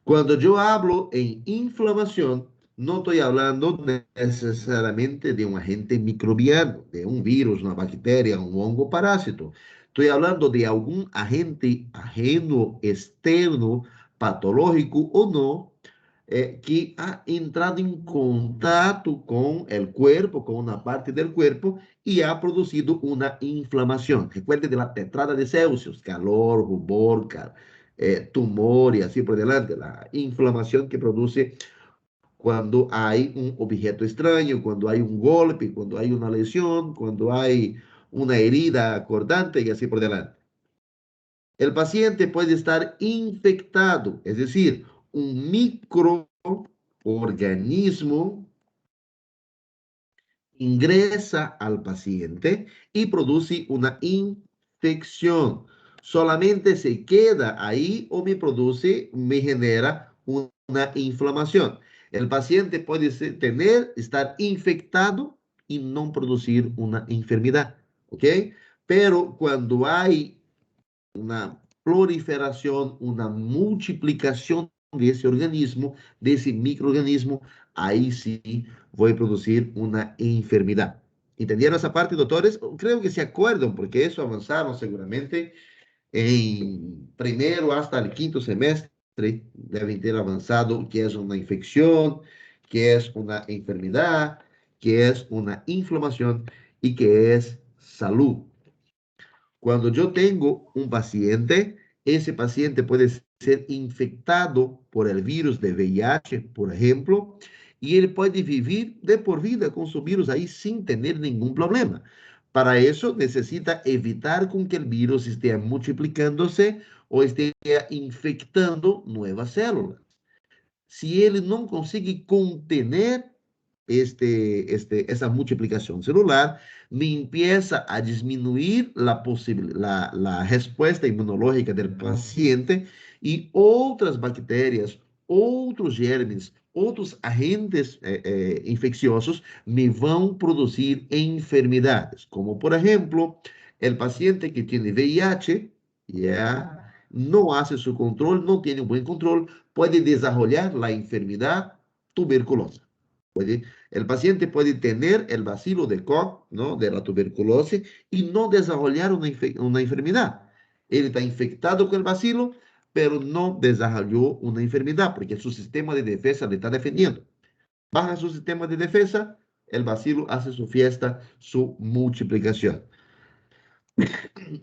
Cuando yo hablo en inflamación, no estoy hablando necesariamente de un agente microbiano, de un virus, una bacteria, un hongo parásito. Estoy hablando de algún agente ajeno, externo, patológico o no, que ha entrado en contacto con el cuerpo, con una parte del cuerpo, y ha producido una inflamación. Recuerde de la tetrada de Celsius, calor, rubor, tumor y así por delante, la inflamación que produce cuando hay un objeto extraño, cuando hay un golpe, cuando hay una lesión, cuando hay una herida cortante y así por delante. El paciente puede estar infectado, es decir, un microorganismo ingresa al paciente y produce una infección. Solamente se queda ahí o me genera una inflamación. El paciente puede estar infectado y no producir una enfermedad, ¿ok? Pero cuando hay una proliferación, una multiplicación de ese organismo, de ese microorganismo, ahí sí voy a producir una enfermedad. ¿Entendieron esa parte, doctores? Creo que se acuerdan, porque eso avanzaron seguramente en primero hasta el quinto semestre, deben ter avanzado que es una infección, que es una enfermedad, que es una inflamación y que es salud. Cuando yo tengo un paciente, ese paciente puede ser infectado por el virus de VIH, por ejemplo, y él puede vivir de por vida con su virus ahí sin tener ningún problema. Para eso necesita evitar con que el virus esté multiplicándose o esté infectando nuevas células. Si ele não consegue contener essa multiplicação celular, me empieza a diminuir la resposta imunológica do paciente e outras bactérias, outros germes, outros agentes infecciosos me vão produzir enfermidades, como por exemplo, o paciente que tem VIH, não hace su control, no tiene un buen control, puede desarrollar la enfermedad tuberculosa. El paciente puede tener el bacilo de Koch, ¿no?, de la tuberculosis y no desarrollar una enfermedad. Él está infectado con el bacilo, pero no desarrolló una enfermedad porque su sistema de defensa le está defendiendo. Baja su sistema de defensa, el bacilo hace su fiesta, su multiplicación.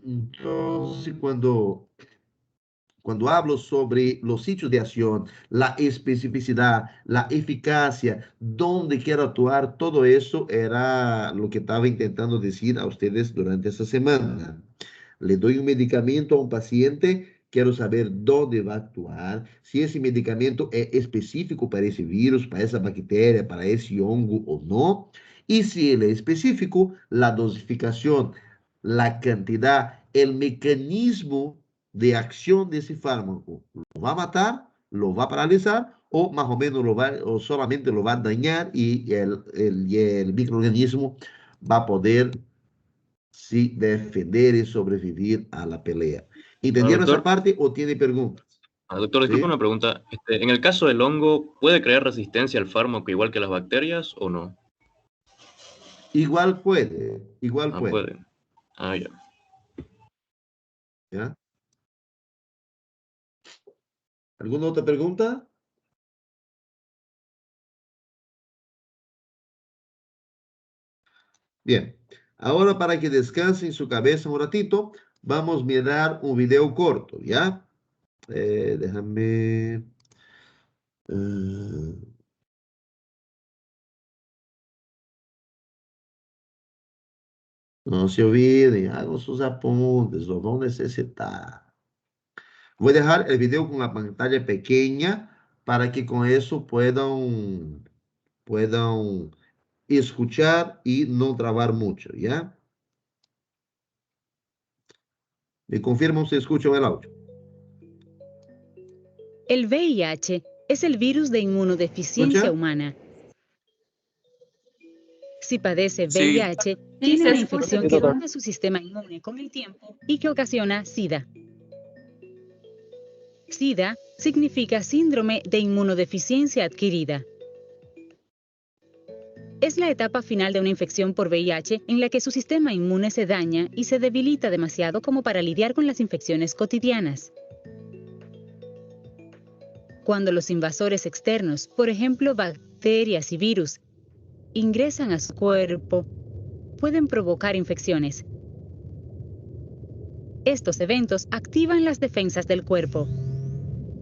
Entonces, cuando hablo sobre los sitios de acción, la especificidad, la eficacia, dónde quiero actuar, todo eso era lo que estaba intentando decir a ustedes durante esta semana. Le doy un medicamento a un paciente, quiero saber dónde va a actuar, si ese medicamento es específico para ese virus, para esa bacteria, para ese hongo o no. Y si él es específico, la dosificación, la cantidad, el mecanismo de acción de ese fármaco. ¿Lo va a matar? ¿Lo va a paralizar? ¿O más o menos o solamente lo va a dañar y el microorganismo va a poder sí defender y sobrevivir a la pelea? ¿Entendieron esa parte o tiene preguntas? Doctor, disculpe una pregunta. En el caso del hongo, ¿puede crear resistencia al fármaco igual que las bacterias o no? Igual puede, puede. Ah, ya. ¿Ya? ¿Alguna otra pregunta? Bien, ahora para que descanse en su cabeza un ratito, vamos a mirar un video corto, ¿ya? Déjame... no se olviden, hagan sus apuntes, lo van a necesitar. Voy a dejar el video con la pantalla pequeña para que con eso puedan escuchar y no trabar mucho, ¿ya? Me confirman si escuchan el audio. El VIH es el virus de inmunodeficiencia humana. Si padece VIH, tiene una infección que rompe su sistema inmune con el tiempo y que ocasiona SIDA. SIDA significa síndrome de inmunodeficiencia adquirida. Es la etapa final de una infección por VIH en la que su sistema inmune se daña y se debilita demasiado como para lidiar con las infecciones cotidianas. Cuando los invasores externos, por ejemplo bacterias y virus, ingresan a su cuerpo, pueden provocar infecciones. Estos eventos activan las defensas del cuerpo.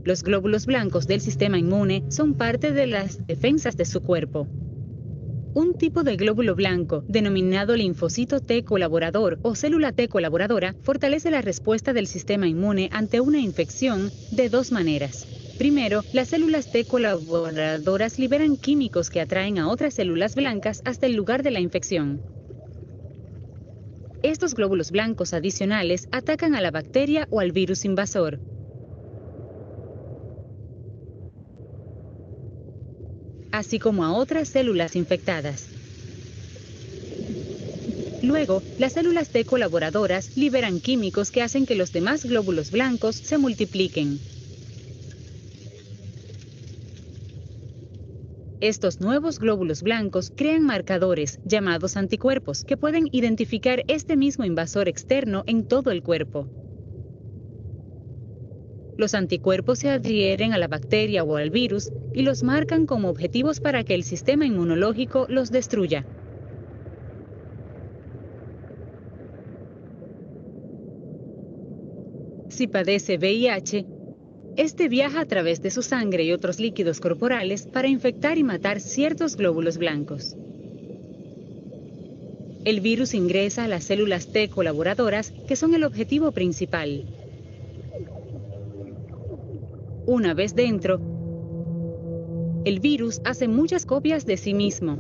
Los glóbulos blancos del sistema inmune son parte de las defensas de su cuerpo. Un tipo de glóbulo blanco, denominado linfocito T colaborador o célula T colaboradora, fortalece la respuesta del sistema inmune ante una infección de dos maneras. Primero, las células T colaboradoras liberan químicos que atraen a otras células blancas hasta el lugar de la infección. Estos glóbulos blancos adicionales atacan a la bacteria o al virus invasor. Así como a otras células infectadas. Luego, las células T colaboradoras liberan químicos que hacen que los demás glóbulos blancos se multipliquen. Estos nuevos glóbulos blancos crean marcadores, llamados anticuerpos, que pueden identificar este mismo invasor externo en todo el cuerpo. Los anticuerpos se adhieren a la bacteria o al virus y los marcan como objetivos para que el sistema inmunológico los destruya. Si padece VIH, este viaja a través de su sangre y otros líquidos corporales para infectar y matar ciertos glóbulos blancos. El virus ingresa a las células T colaboradoras, que son el objetivo principal. Una vez dentro, el virus hace muchas copias de sí mismo.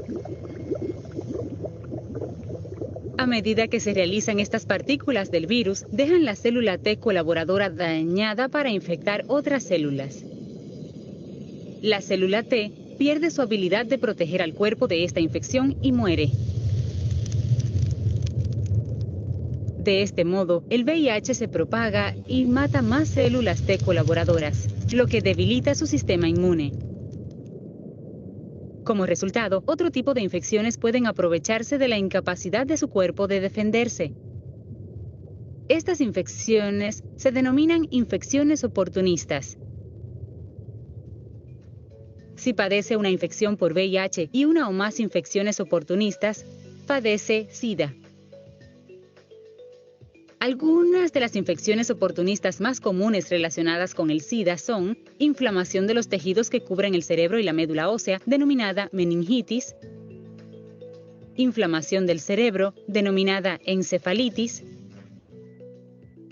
A medida que se realizan estas partículas del virus, dejan la célula T colaboradora dañada para infectar otras células. La célula T pierde su habilidad de proteger al cuerpo de esta infección y muere. De este modo, el VIH se propaga y mata más células T colaboradoras, lo que debilita su sistema inmune. Como resultado, otro tipo de infecciones pueden aprovecharse de la incapacidad de su cuerpo de defenderse. Estas infecciones se denominan infecciones oportunistas. Si padece una infección por VIH y una o más infecciones oportunistas, padece SIDA. Algunas de las infecciones oportunistas más comunes relacionadas con el SIDA son inflamación de los tejidos que cubren el cerebro y la médula ósea, denominada meningitis, inflamación del cerebro, denominada encefalitis,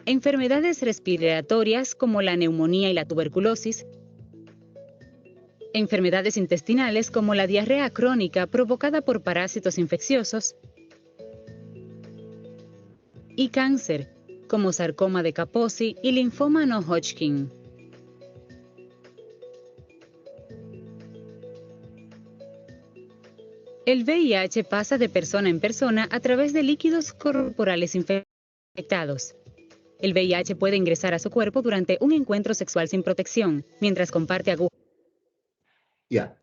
enfermedades respiratorias como la neumonía y la tuberculosis, enfermedades intestinales como la diarrea crónica provocada por parásitos infecciosos, y cáncer, como sarcoma de Kaposi y linfoma no Hodgkin. El VIH pasa de persona en persona a través de líquidos corporales infectados. El VIH puede ingresar a su cuerpo durante un encuentro sexual sin protección, mientras comparte agujas. Ya.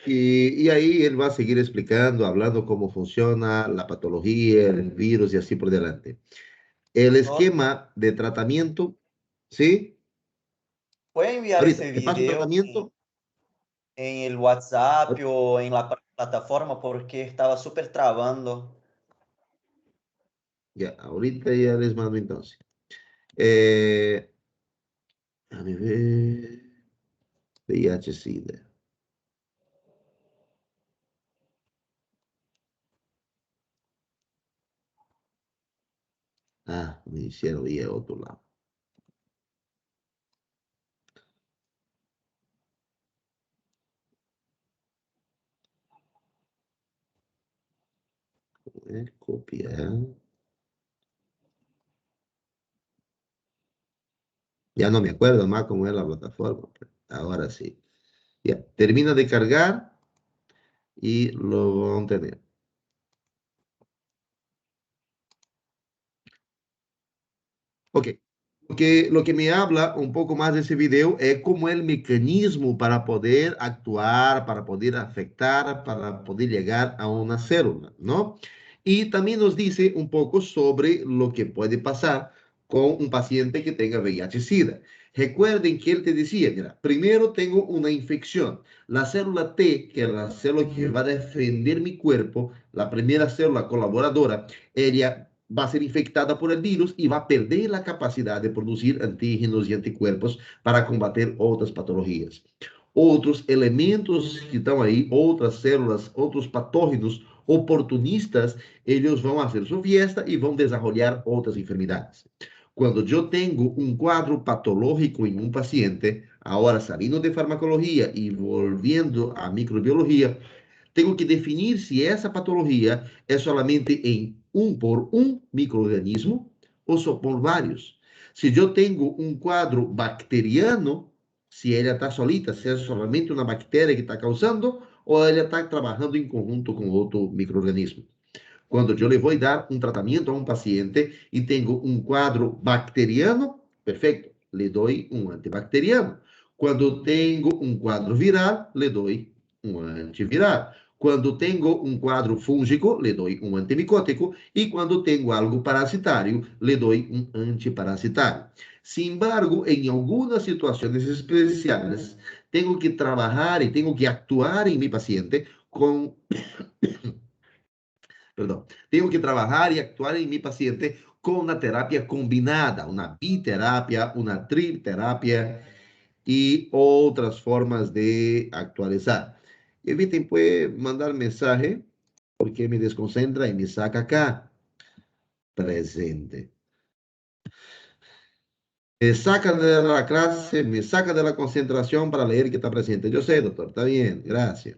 Y ahí él va a seguir explicando, hablando cómo funciona la patología, el virus y así por delante. El esquema de tratamiento, ¿sí? ¿Puede enviar Ahorita, ese te paso video tratamiento. en el WhatsApp o en la plataforma? Porque estaba súper trabando. Ya, ahorita ya les mando entonces. A ver. VIH-Sida. Ah, me hicieron ir a otro lado. Copiar. Ya no me acuerdo más cómo es la plataforma. Ahora sí. Ya, termina de cargar y lo van a tener. Ok. Lo que me habla un poco más de ese video es cómo el mecanismo para poder actuar, para poder afectar, para poder llegar a una célula, ¿no? Y también nos dice un poco sobre lo que puede pasar con un paciente que tenga VIH-Sida. Recuerden que él te decía, mira, primero tengo una infección. La célula T, que es la célula que va a defender mi cuerpo, la primera célula colaboradora, ella va a ser infectada por el virus y va a perder la capacidad de producir antígenos y anticuerpos para combatir otras patologías. outros elementos que estão aí, outras células, outros patógenos oportunistas, eles vão fazer sua fiesta e vão desenvolver outras enfermidades. Quando eu tenho um quadro patológico em um paciente, agora saindo de farmacologia e volviendo à microbiologia, tenho que definir se essa patologia é solamente em por um microorganismo ou só por vários. Se eu tenho um quadro bacteriano, se ela está solita, se é solamente uma bactéria que está causando, ou ela está trabalhando em conjunto com outro microorganismo. Quando eu lhe vou dar um tratamento a um paciente e tenho um quadro bacteriano, perfeito, lhe dou um antibacteriano. Quando tenho um quadro viral, lhe dou um antiviral. Quando tenho um quadro fúngico, lhe dou um antimicótico. E quando tenho algo parasitário, lhe dou um antiparasitário. Sin embargo, em algumas situações especiais, tenho que trabalhar e tenho que actuar em meu paciente com... Perdão. Tenho que trabalhar e actuar em meu paciente com uma terapia combinada, uma biterapia, uma triterapia e outras formas de actualizar. Evitem, pues, mandar mensagem, porque me desconcentra e me saca acá. Presente. Me saca de la clase, me saca de la concentración para leer que está presente. Yo sé, doctor, está bien, gracias.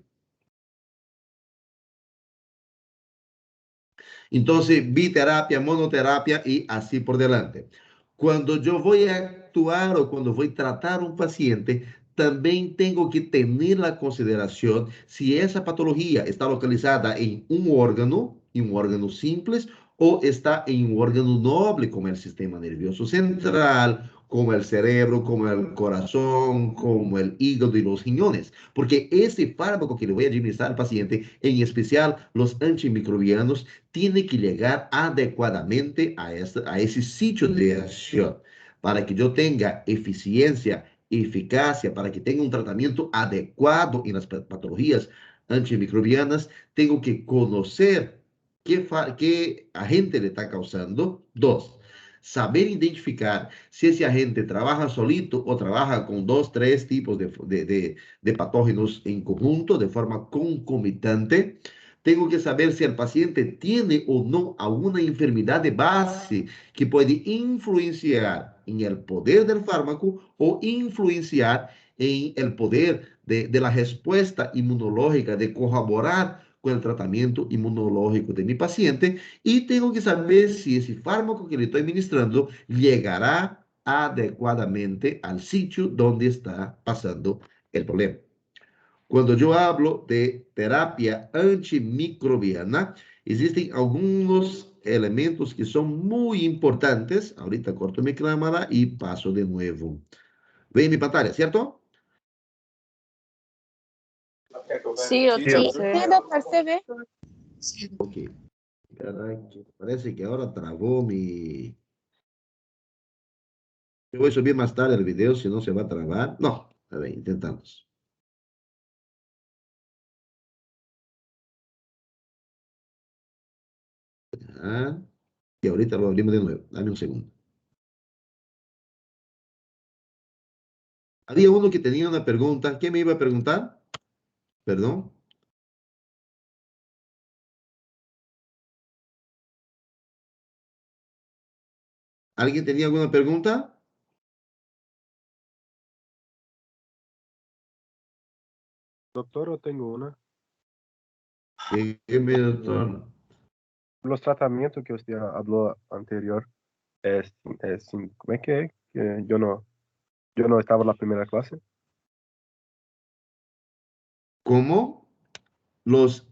Entonces, biterapia, monoterapia y así por delante. Cuando yo voy a actuar o cuando voy a tratar un paciente, también tengo que tener la consideración si esa patología está localizada en un órgano simple, o está en un órgano noble como el sistema nervioso central, como el cerebro, como el corazón, como el hígado y los riñones. Porque ese fármaco que le voy a administrar al paciente, en especial los antimicrobianos, tiene que llegar adecuadamente a ese sitio de acción para que yo tenga eficiencia, eficacia, para que tenga un tratamiento adecuado en las patologías antimicrobianas. Tengo que conocer qué agente le está causando. Dos, saber identificar si ese agente trabaja solito o trabaja con 2, 3 tipos de patógenos en conjunto, de forma concomitante. Tengo que saber si el paciente tiene o no alguna enfermedad de base que puede influenciar en el poder del fármaco o influenciar en el poder de la respuesta inmunológica, de corroborar con el tratamiento inmunológico de mi paciente. Y tengo que saber si ese fármaco que le estoy administrando llegará adecuadamente al sitio donde está pasando el problema. Cuando yo hablo de terapia antimicrobiana, existen algunos elementos que son muy importantes. Ahorita corto mi cámara y paso de nuevo. Ven mi pantalla, ¿cierto? Sí, doutor. Sí, doutor, você vê? Ok. Caraca, parece que ahora trabó mi... Yo voy a subir más tarde el video, si no se va a trabar. No, a ver, intentamos. Y ahorita lo abrimos de nuevo. Dame un segundo. Había uno que tenía una pregunta. ¿Qué me iba a preguntar? Perdón. ¿Alguien tenía alguna pregunta? Doctor, yo tengo una. Dígame, doctor. Los tratamientos que usted habló anterior, ¿cómo es que yo no estaba en la primera clase? ¿Cómo? Los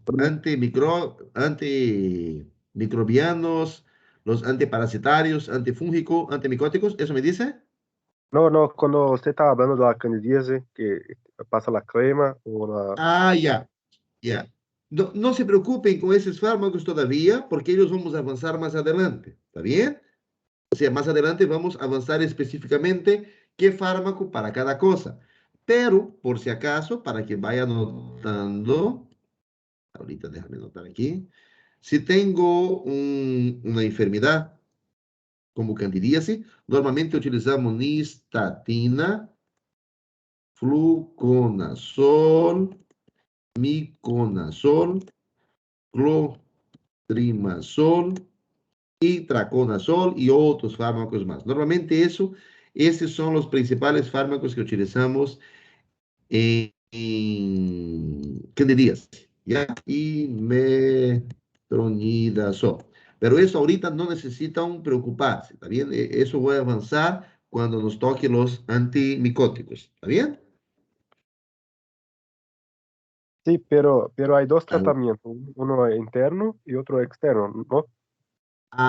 antimicrobianos, los antiparasitarios, antifúngicos, antimicóticos, ¿eso me dice? No, cuando usted estaba hablando de la candidíase, que pasa la crema o la... Ah, ya. No se preocupen con esos fármacos todavía, porque ellos vamos a avanzar más adelante, ¿está bien? O sea, más adelante vamos a avanzar específicamente qué fármaco para cada cosa. Pero, por si acaso, para que vaya anotando, ahorita déjame anotar aquí, si tengo una enfermedad como candidíase, normalmente utilizamos nistatina, fluconazol, miconazol, clotrimazol y traconazol y otros fármacos más. Normalmente esos son los principales fármacos que utilizamos en candidiasis, ¿ya? Y metronidazol. Pero eso ahorita no necesitan preocuparse, ¿está bien? Eso voy a avanzar cuando nos toque los antimicóticos, ¿está bien? Sí, pero hay dos Ah, tratamientos, uno interno y otro externo, ¿no?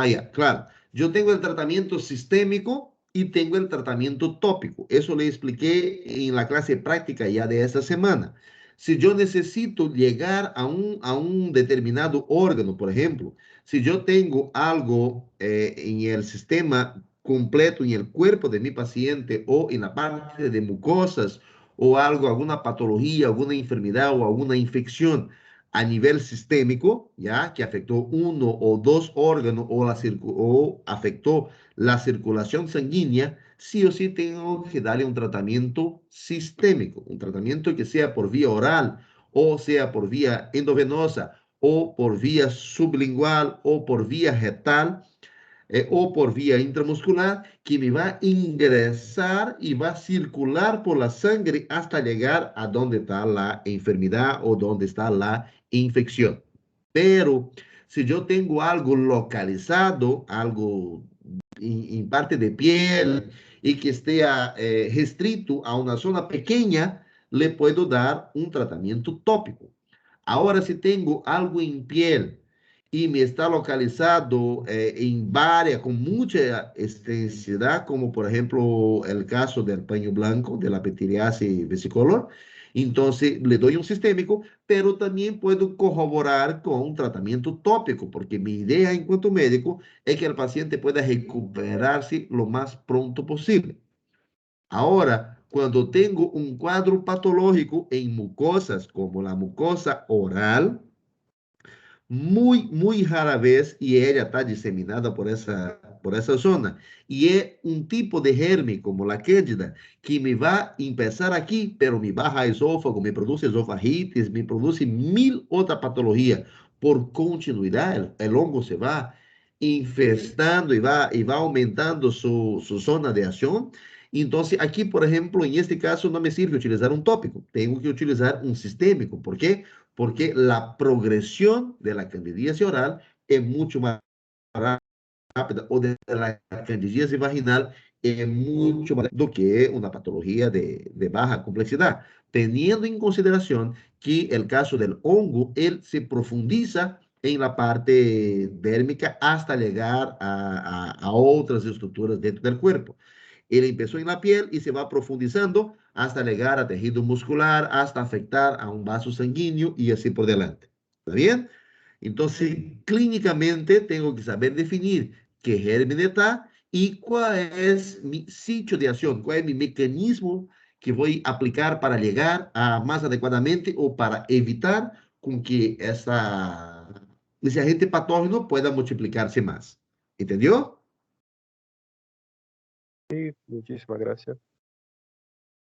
ya, claro. Yo tengo el tratamiento sistémico y tengo el tratamiento tópico. Eso le expliqué en la clase práctica ya de esta semana. Si yo necesito llegar a un determinado órgano, por ejemplo, si yo tengo algo en el sistema completo, en el cuerpo de mi paciente o en la parte de mucosas o algo, alguna patología, alguna enfermedad o alguna infección a nivel sistémico, ya que afectó uno o dos órganos o afectó la circulación sanguínea, sí o sí tengo que darle un tratamiento sistémico, un tratamiento que sea por vía oral o sea por vía endovenosa o por vía sublingual o por vía retal o por vía intramuscular, que me va a ingresar y va a circular por la sangre hasta llegar a donde está la enfermedad o donde está la infección. Pero si yo tengo algo localizado, algo en parte de piel y que esté restrito a una zona pequeña, le puedo dar un tratamiento tópico. Ahora, si tengo algo en piel y me está localizado en varias, con mucha extensidad, como por ejemplo el caso del paño blanco, de la pityriasis versicolor, entonces le doy un sistémico, pero también puedo corroborar con un tratamiento tópico, porque mi idea en cuanto médico es que el paciente pueda recuperarse lo más pronto posible. Ahora, cuando tengo un cuadro patológico en mucosas, como la mucosa oral, muy rara vez, y ella está diseminada por esa zona, y es un tipo de germe, como la cándida, que me va a empezar aquí, pero me baja esófago, me produce esofagitis, me produce mil otras patologías. Por continuidad, el hongo se va infestando y va aumentando su zona de acción. Entonces, aquí, por ejemplo, en este caso, no me sirve utilizar un tópico, tengo que utilizar un sistémico. ¿Por qué? Porque la progresión de la candidiasis oral es mucho más rápida, o de la candidiasis vaginal es mucho más rápida do que una patología de baja complejidad, teniendo en consideración que el caso del hongo, él se profundiza en la parte dérmica hasta llegar a otras estructuras dentro del cuerpo. Él empezó en la piel y se va profundizando hasta llegar a tejido muscular, hasta afectar a un vaso sanguíneo y así por delante. ¿Está bien? Entonces, clínicamente tengo que saber definir qué germen está y cuál es mi sitio de acción, cuál es mi mecanismo que voy a aplicar para llegar a más adecuadamente o para evitar con que ese agente patógeno pueda multiplicarse más. ¿Entendió? Sí, muchísimas gracias.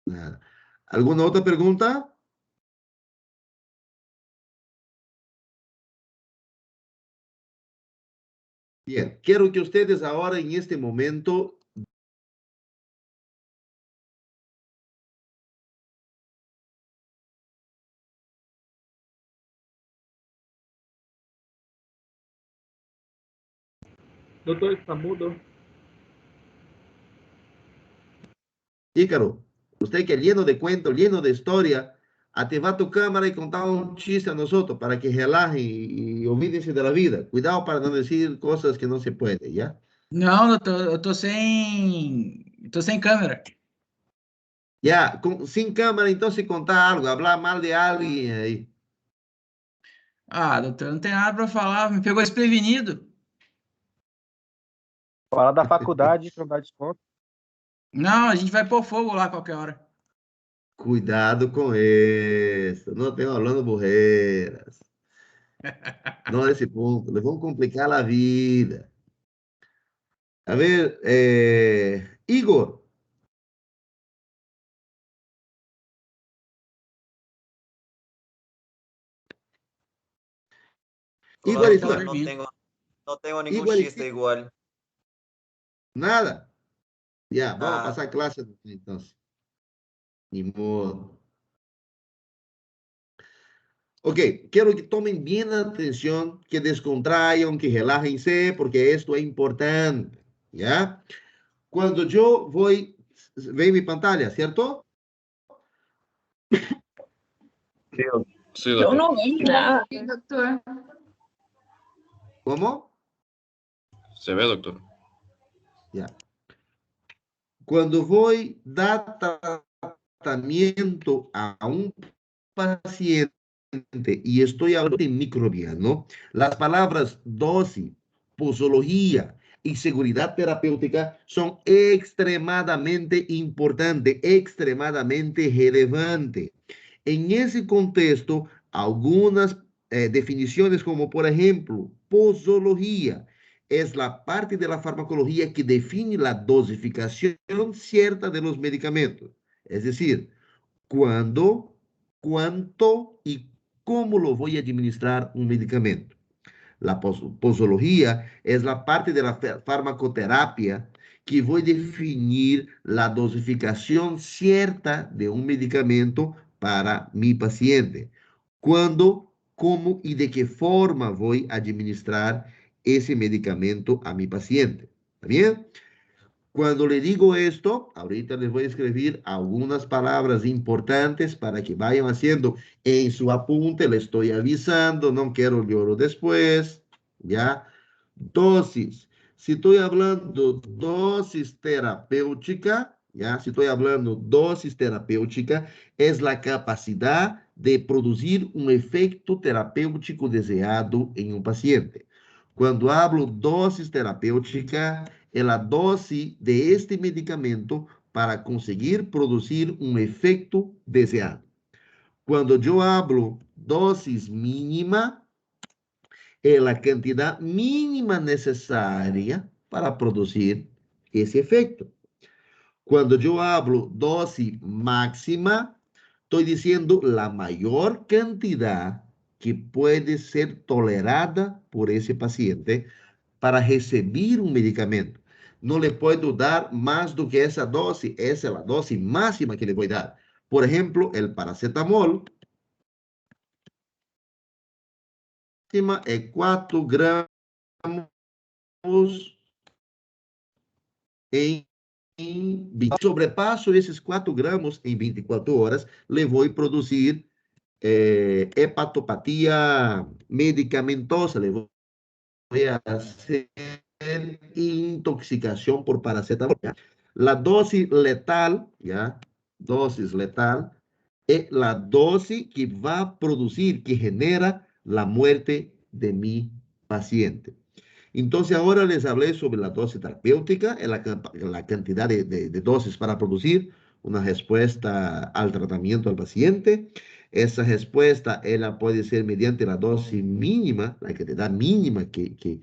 Nada. ¿Alguna otra pregunta? Bien, quiero que ustedes ahora en este momento Doutor, está mudo. Ícaro, usted que es lleno de cuentos, lleno de historia, activa tu cámara y contar un chiste a nosotros para que relajen y olvídense de la vida. Cuidado para no decir cosas que no se puede, ¿ya? Não, doutor, eu tô sem câmera. Ya, sin cámara, entonces contar algo, hablar mal de alguien ahí. Ah, doutor, não tem nada para falar, me pegou desprevenido. Falar da faculdade que não dá desconto. Não, a gente vai pôr fogo lá a qualquer hora. Cuidado con eso, no tengo hablando burreras. No a ese punto, les vamos a complicar la vida. A ver, Igor. Igual, Doctor, igual. no tengo ningún Igual, chiste igual. nada. Ya, vamos a Nada. pasar clase entonces. Ni modo. Ok, quiero que tomen bien atención, que descontraigan, que relájense, porque esto es importante, ¿ya? Cuando yo voy, ven mi pantalla, ¿cierto? Sí, Yo doctor. no veo nada. Sí, doctor. ¿Cómo? Se ve, doctor. Ya. Cuando voy a dar tratamiento a un paciente y estoy hablando de microbiano, las palabras dosis, posología y seguridad terapéutica son extremadamente importantes, extremadamente relevantes. En ese contexto, algunas definiciones como por ejemplo, posología es la parte de la farmacología que define la dosificación cierta de los medicamentos. Es decir, cuándo, cuánto y cómo lo voy a administrar un medicamento. La posología es la parte de la farmacoterapia que voy a definir la dosificación cierta de un medicamento para mi paciente. Cuándo, cómo y de qué forma voy a administrar ese medicamento a mi paciente. ¿Está bien? Cuando le digo esto, ahorita les voy a escribir algunas palabras importantes para que vayan haciendo en su apunte. Le estoy avisando, no quiero lloro después, ¿ya? Dosis. Si estoy hablando dosis terapéutica, ¿ya? Si estoy hablando dosis terapéutica, es la capacidad de producir un efecto terapéutico deseado en un paciente. Cuando hablo dosis terapéutica, é a dose de este medicamento para conseguir produzir um efeito desejado. Quando eu hablo dosis mínima, é a quantidade mínima necessária para produzir esse efeito. Quando eu hablo dose máxima, estou dizendo a maior quantidade que pode ser tolerada por esse paciente para receber um medicamento. Não lhe posso dar mais do que essa dose. Essa é a dose máxima que lhe vou dar. Por exemplo, o paracetamol é 4 gramas em 20. Sobrepasso esses 4 gramas em 24 horas, lhe vou produzir hepatopatia medicamentosa, lhe vou hacer intoxicación por paracetamol. ¿Ya? La dosis letal, ¿ya? Dosis letal, es la dosis que va a producir, que genera la muerte de mi paciente. Entonces, ahora les hablé sobre la dosis terapéutica, la cantidad de dosis para producir una respuesta al tratamiento al paciente. Esa respuesta, ella puede ser mediante la dosis mínima, la cantidad mínima que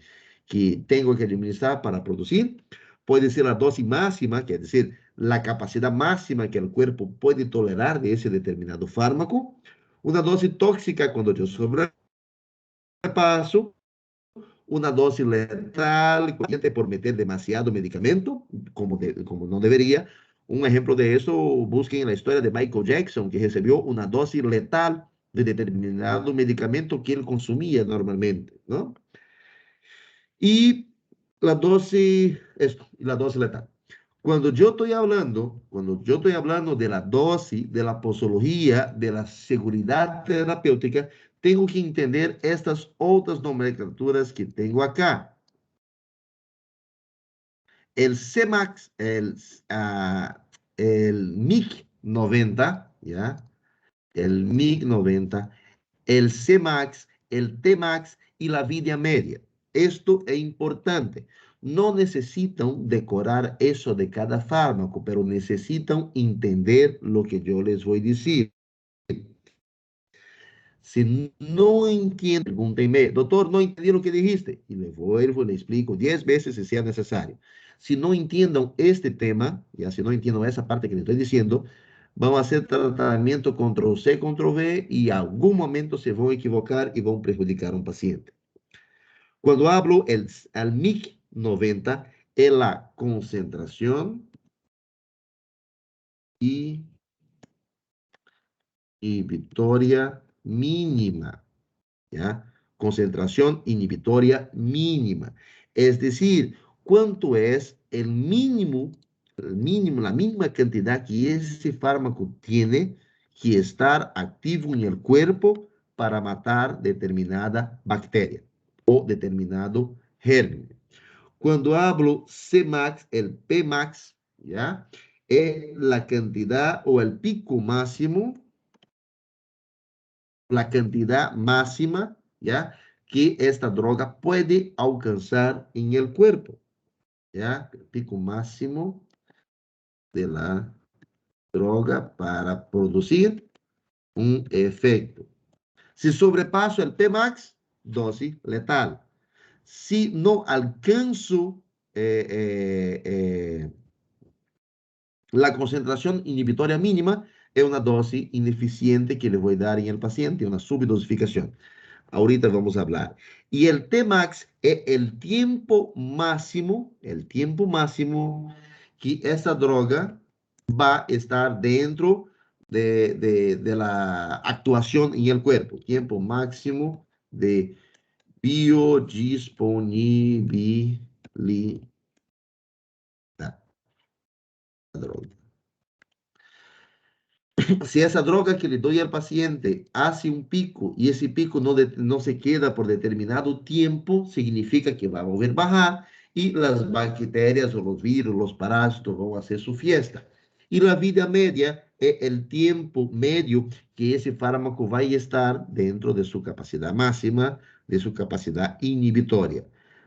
tengo que administrar para producir. Puede ser la dosis máxima, que es decir, la capacidad máxima que el cuerpo puede tolerar de ese determinado fármaco. Una dosis tóxica cuando yo sobrepaso. Una dosis letal por meter demasiado medicamento, como no debería. Un ejemplo de eso, busquen la historia de Michael Jackson, que recibió una dosis letal de determinado medicamento que él consumía normalmente, ¿no? Y la dosis letal. Cuando yo estoy hablando de la dosis, de la posología, de la seguridad terapéutica, tengo que entender estas otras nomenclaturas que tengo acá. El CMAX, el MIC-90, ¿ya? El MIC-90, el CMAX, el TMAX y la vida media. Esto es importante. No necesitan decorar eso de cada fármaco, pero necesitan entender lo que yo les voy a decir. Si no entienden, pregúntenme, doctor, no entendí lo que dijiste. Y le vuelvo, le explico 10 veces si sea necesario. Si no entiendan este tema, ya si no entiendo esa parte que les estoy diciendo, vamos a hacer tratamiento Ctrl-C, Ctrl-V y en algún momento se van a equivocar y van a perjudicar a un paciente. Cuando hablo al MIC 90, es la concentración inhibitoria mínima, ¿ya? Concentración inhibitoria mínima. Es decir, ¿cuánto es el mínimo, la mínima cantidad que ese fármaco tiene que estar activo en el cuerpo para matar determinada bacteria o determinado germen? Cuando hablo Cmax, el Pmax, ¿ya? Es la cantidad o el pico máximo, la cantidad máxima, ¿ya? Que esta droga puede alcanzar en el cuerpo, ¿ya? El pico máximo de la droga para producir un efecto. Si sobrepaso el Pmax, dosis letal. Si no alcanzo la concentración inhibitoria mínima, es una dosis ineficiente que le voy a dar en el paciente, una subdosificación. Ahorita vamos a hablar. Y el Tmax es el tiempo máximo que esa droga va a estar dentro de la actuación en el cuerpo. Tiempo máximo de biodisponibilidad. Droga. Si esa droga que le doy al paciente hace un pico y ese pico no se queda por determinado tiempo, significa que va a volver a bajar y las bacterias o los virus, los parásitos van a hacer su fiesta. Y la vida media es el tiempo medio que ese fármaco va a estar dentro de su capacidad máxima, de su capacidad inhibitoria.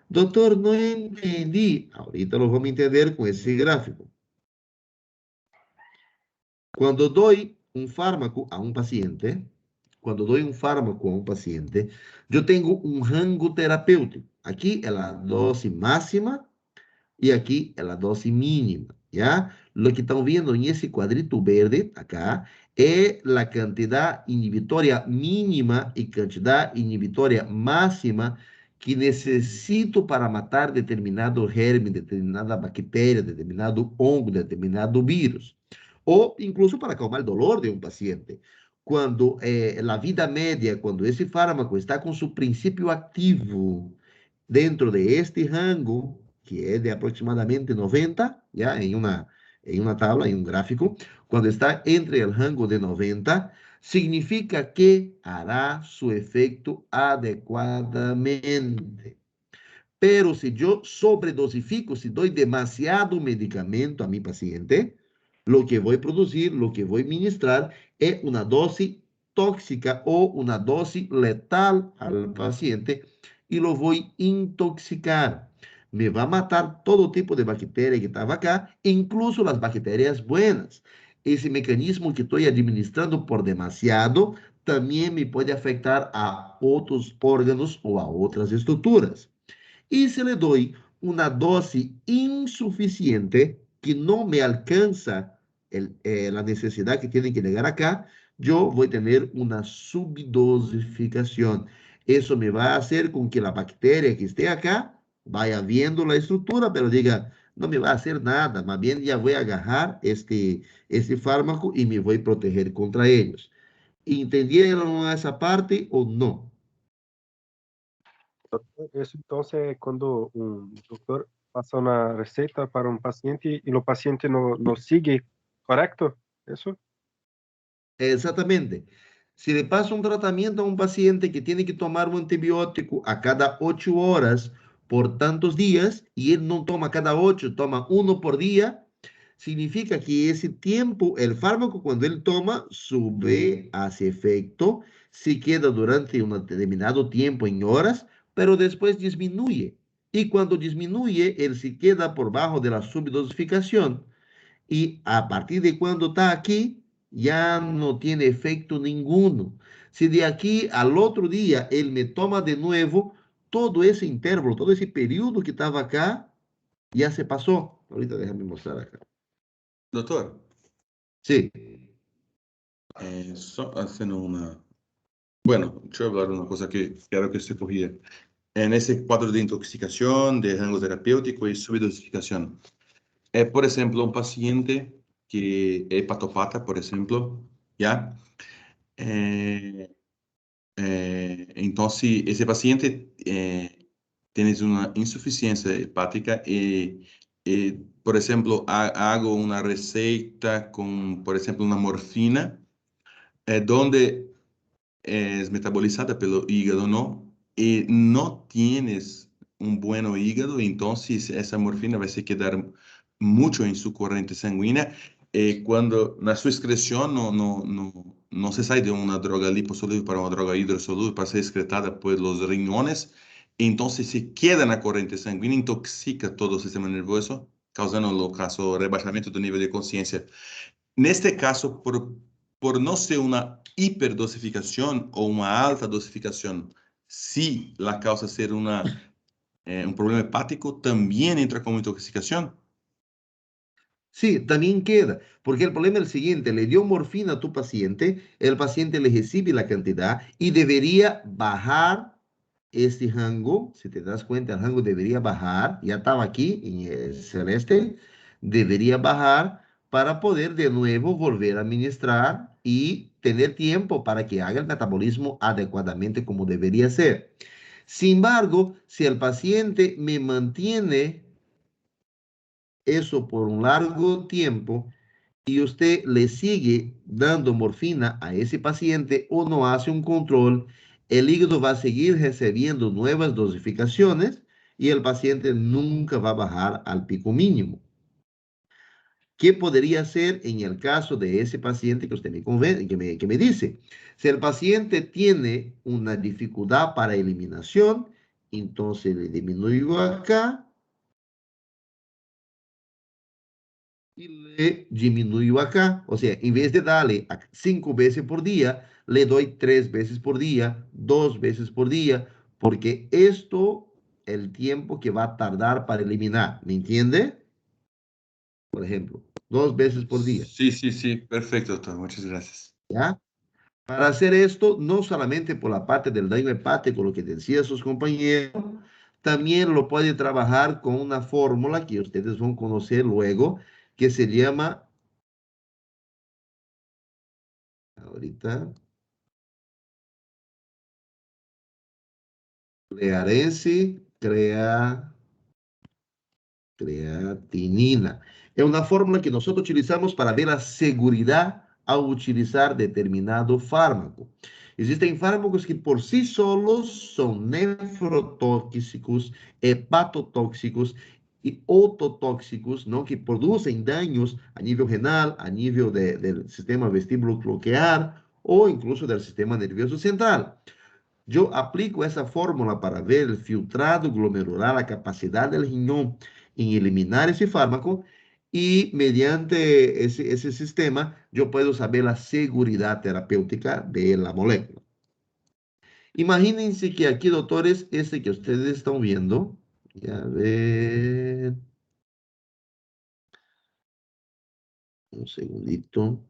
Doctor, no entendí. Ahorita lo vamos a entender con ese gráfico. Cuando doy un fármaco a un paciente, yo tengo un rango terapéutico. Aquí es la dosis máxima y aquí es la dosis mínima, ¿ya? Lo que están viendo en ese cuadrito verde acá es la cantidad inhibitoria mínima y cantidad inhibitoria máxima que necesito para matar determinado germen, determinada bacteria, determinado hongo, determinado virus. O incluso para calmar el dolor de un paciente. Cuando la vida media, cuando ese fármaco está con su principio activo dentro de este rango, que es de aproximadamente 90, ya en una tabla, en un gráfico, cuando está entre el rango de 90, significa que hará su efecto adecuadamente. Pero si yo sobredosifico, si doy demasiado medicamento a mi paciente, lo que voy a producir, lo que voy a ministrar es una dosis tóxica o una dosis letal al paciente y lo voy a intoxicar. Me va a matar todo tipo de bacteria que estaba acá, incluso las bacterias buenas. Ese mecanismo que estoy administrando por demasiado también me puede afectar a otros órganos o a otras estructuras. Y si le doy una dosis insuficiente que no me alcanza la necesidad que tiene que llegar acá, yo voy a tener una subdosificación. Eso me va a hacer con que la bacteria que esté acá vaya viendo la estructura, pero diga, no me va a hacer nada, más bien ya voy a agarrar este fármaco y me voy a proteger contra ellos. ¿Entendieron esa parte o no? Eso entonces cuando un doctor pasa una receta para un paciente y el paciente no sigue, ¿correcto? ¿Eso? Exactamente. Si le pasa un tratamiento a un paciente que tiene que tomar un antibiótico a cada 8 horas por tantos días y él no toma cada 8, toma uno por día, significa que ese tiempo, el fármaco cuando él toma, sube, hace efecto, se queda durante un determinado tiempo en horas, pero después disminuye. Y cuando disminuye, él se queda por bajo de la subdosificación. Y a partir de cuando está aquí, ya no tiene efecto ninguno. Si de aquí al otro día él me toma de nuevo, todo ese intervalo, todo ese periodo que estaba acá, ya se pasó. Ahorita déjame mostrar acá. Doctor. Sí. Só haciendo una... Bueno, deixa eu falar uma coisa que quero que se corrija. en ese cuadro de intoxicación, de rango terapéutico y subdosificación. Por ejemplo, un paciente que es hepatopata, por ejemplo, ¿ya? Entonces, ese paciente tiene una insuficiencia hepática y, por ejemplo, hago una receta con, por ejemplo, una morfina, donde es metabolizada pelo hígado, ¿no? Y no tienes un buen hígado, entonces esa morfina va a se quedar mucho en su corriente sanguínea. Cuando na su excreción no se sale de una droga liposoluble para una droga hidrosoluble para ser excretada por los riñones, entonces se queda en la corriente sanguínea, intoxica todo el sistema nervioso, causando, no caso, rebajamiento del nivel de conciencia. En este caso, por no ser una hiperdosificación o una alta dosificación, si la causa ser un problema hepático, también entra como intoxicación. Sí, también queda, porque el problema es el siguiente, le dio morfina a tu paciente, el paciente le recibe la cantidad y debería bajar este rango, si te das cuenta, el rango debería bajar, ya estaba aquí en el celeste, debería bajar para poder de nuevo volver a administrar y tener tiempo para que haga el metabolismo adecuadamente como debería ser. Sin embargo, si el paciente me mantiene eso por un largo tiempo y usted le sigue dando morfina a ese paciente o no hace un control, el hígado va a seguir recibiendo nuevas dosificaciones y el paciente nunca va a bajar al pico mínimo. ¿Qué podría hacer en el caso de ese paciente que usted que me dice? Si el paciente tiene una dificultad para eliminación, entonces le disminuyo acá y le disminuyo acá. O sea, en vez de darle 5 veces por día, le doy 3 veces por día, 2 veces por día, porque esto es el tiempo que va a tardar para eliminar. ¿Me entiende? Por ejemplo, 2 veces por día. Sí, sí, sí, perfecto, doctor. Muchas gracias. ¿Ya? Para hacer esto, no solamente por la parte del daño hepático, lo que decían sus compañeros, también lo puede trabajar con una fórmula que ustedes van a conocer luego, que se llama, ahorita, creatinina. Es una fórmula que nosotros utilizamos para ver la seguridad al utilizar determinado fármaco. Existen fármacos que por sí solos son nefrotóxicos, hepatotóxicos y ototóxicos, ¿no? Que producen daños a nivel renal, a nivel del sistema vestíbulo cloacar o incluso del sistema nervioso central. Yo aplico esa fórmula para ver el filtrado glomerular, la capacidad del riñón en eliminar ese fármaco y mediante ese sistema yo puedo saber la seguridad terapéutica de la molécula. Imagínense que aquí, doctores, este que ustedes están viendo, a ver, un segundito.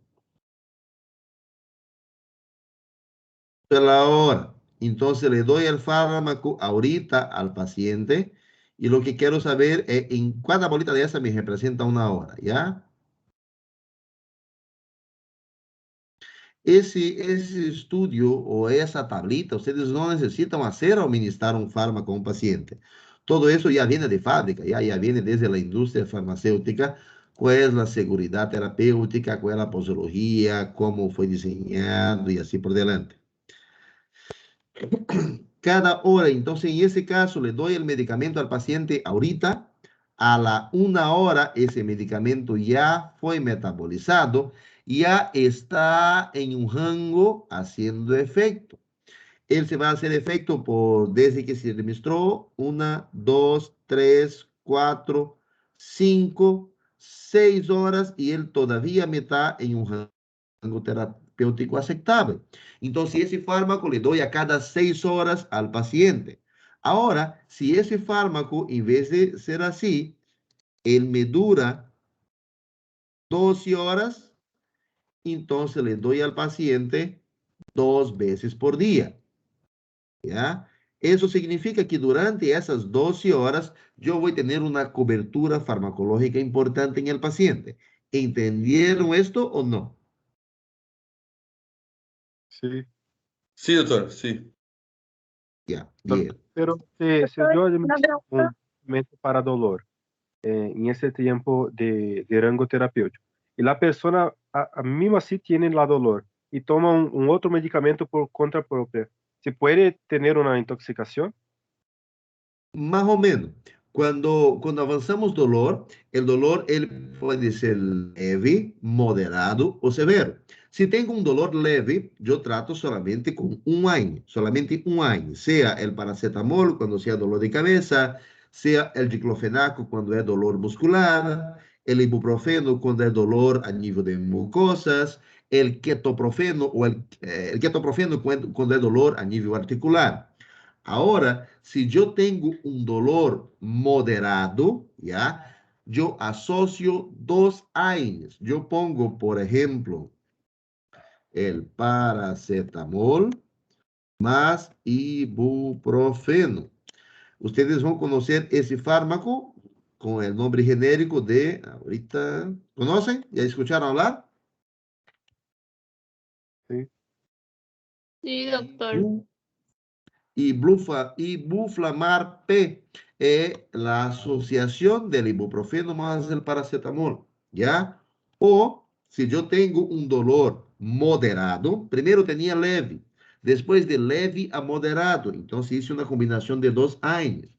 La hora. Entonces le doy el fármaco ahorita al paciente y lo que quiero saber es en cada bolita de esa me representa una hora, ¿ya? Ese estudio o esa tablita, ustedes no necesitan hacer o administrar un fármaco a un paciente. Todo eso ya viene de fábrica, ya viene desde la industria farmacéutica, cuál es la seguridad terapéutica, cuál es la posología, cómo fue diseñado y así por delante. Cada hora, entonces en ese caso le doy el medicamento al paciente ahorita, a la 1 hora ese medicamento ya fue metabolizado, ya está en un rango haciendo efecto. Él se va a hacer efecto desde que se administró 1, 2, 3, 4, 5, 6 horas y él todavía me está en un rango terapêutico aceptável. Então, se esse fármaco le doy a cada 6 horas al paciente. Ahora, si ese fármaco, en vez de ser así, él me dura 12 horas, entonces le doy al paciente 2 veces por día. ¿Ya? Eso significa que durante esas 12 horas yo voy a tener una cobertura farmacológica importante en el paciente. ¿Entendieron esto o no? Sí. Sí, doctor, sí. Ya, bien. Pero se yo Una administro un pregunta. medicamento para dolor en ese tiempo de rango terapéutico y la persona mismo así tiene la dolor y toma un otro medicamento por conta propia, ¿se puede tener una intoxicación? Más o menos. Cuando avanzamos dolor, el dolor él puede ser leve, moderado o severo. Si tengo un dolor leve, yo trato solamente con un AINE, solamente un AINE, sea el paracetamol cuando sea dolor de cabeza, sea el diclofenaco cuando es dolor muscular, el ibuprofeno cuando es dolor a nivel de mucosas, el ketoprofeno o el ketoprofeno cuando es dolor a nivel articular. Ahora, si yo tengo un dolor moderado, ¿ya? Yo asocio dos AINES. Yo pongo, por ejemplo, el paracetamol más ibuprofeno. Ustedes van a conocer ese fármaco con el nombre genérico de, ahorita, ¿conocen? ¿Ya escucharon hablar? Sí. Sí, doctor. Ibuflamar P es la asociación del ibuprofeno más el paracetamol, ¿ya? O si yo tengo un dolor moderado, primero tenía leve, después de leve a moderado, entonces hice una combinación de dos AINES.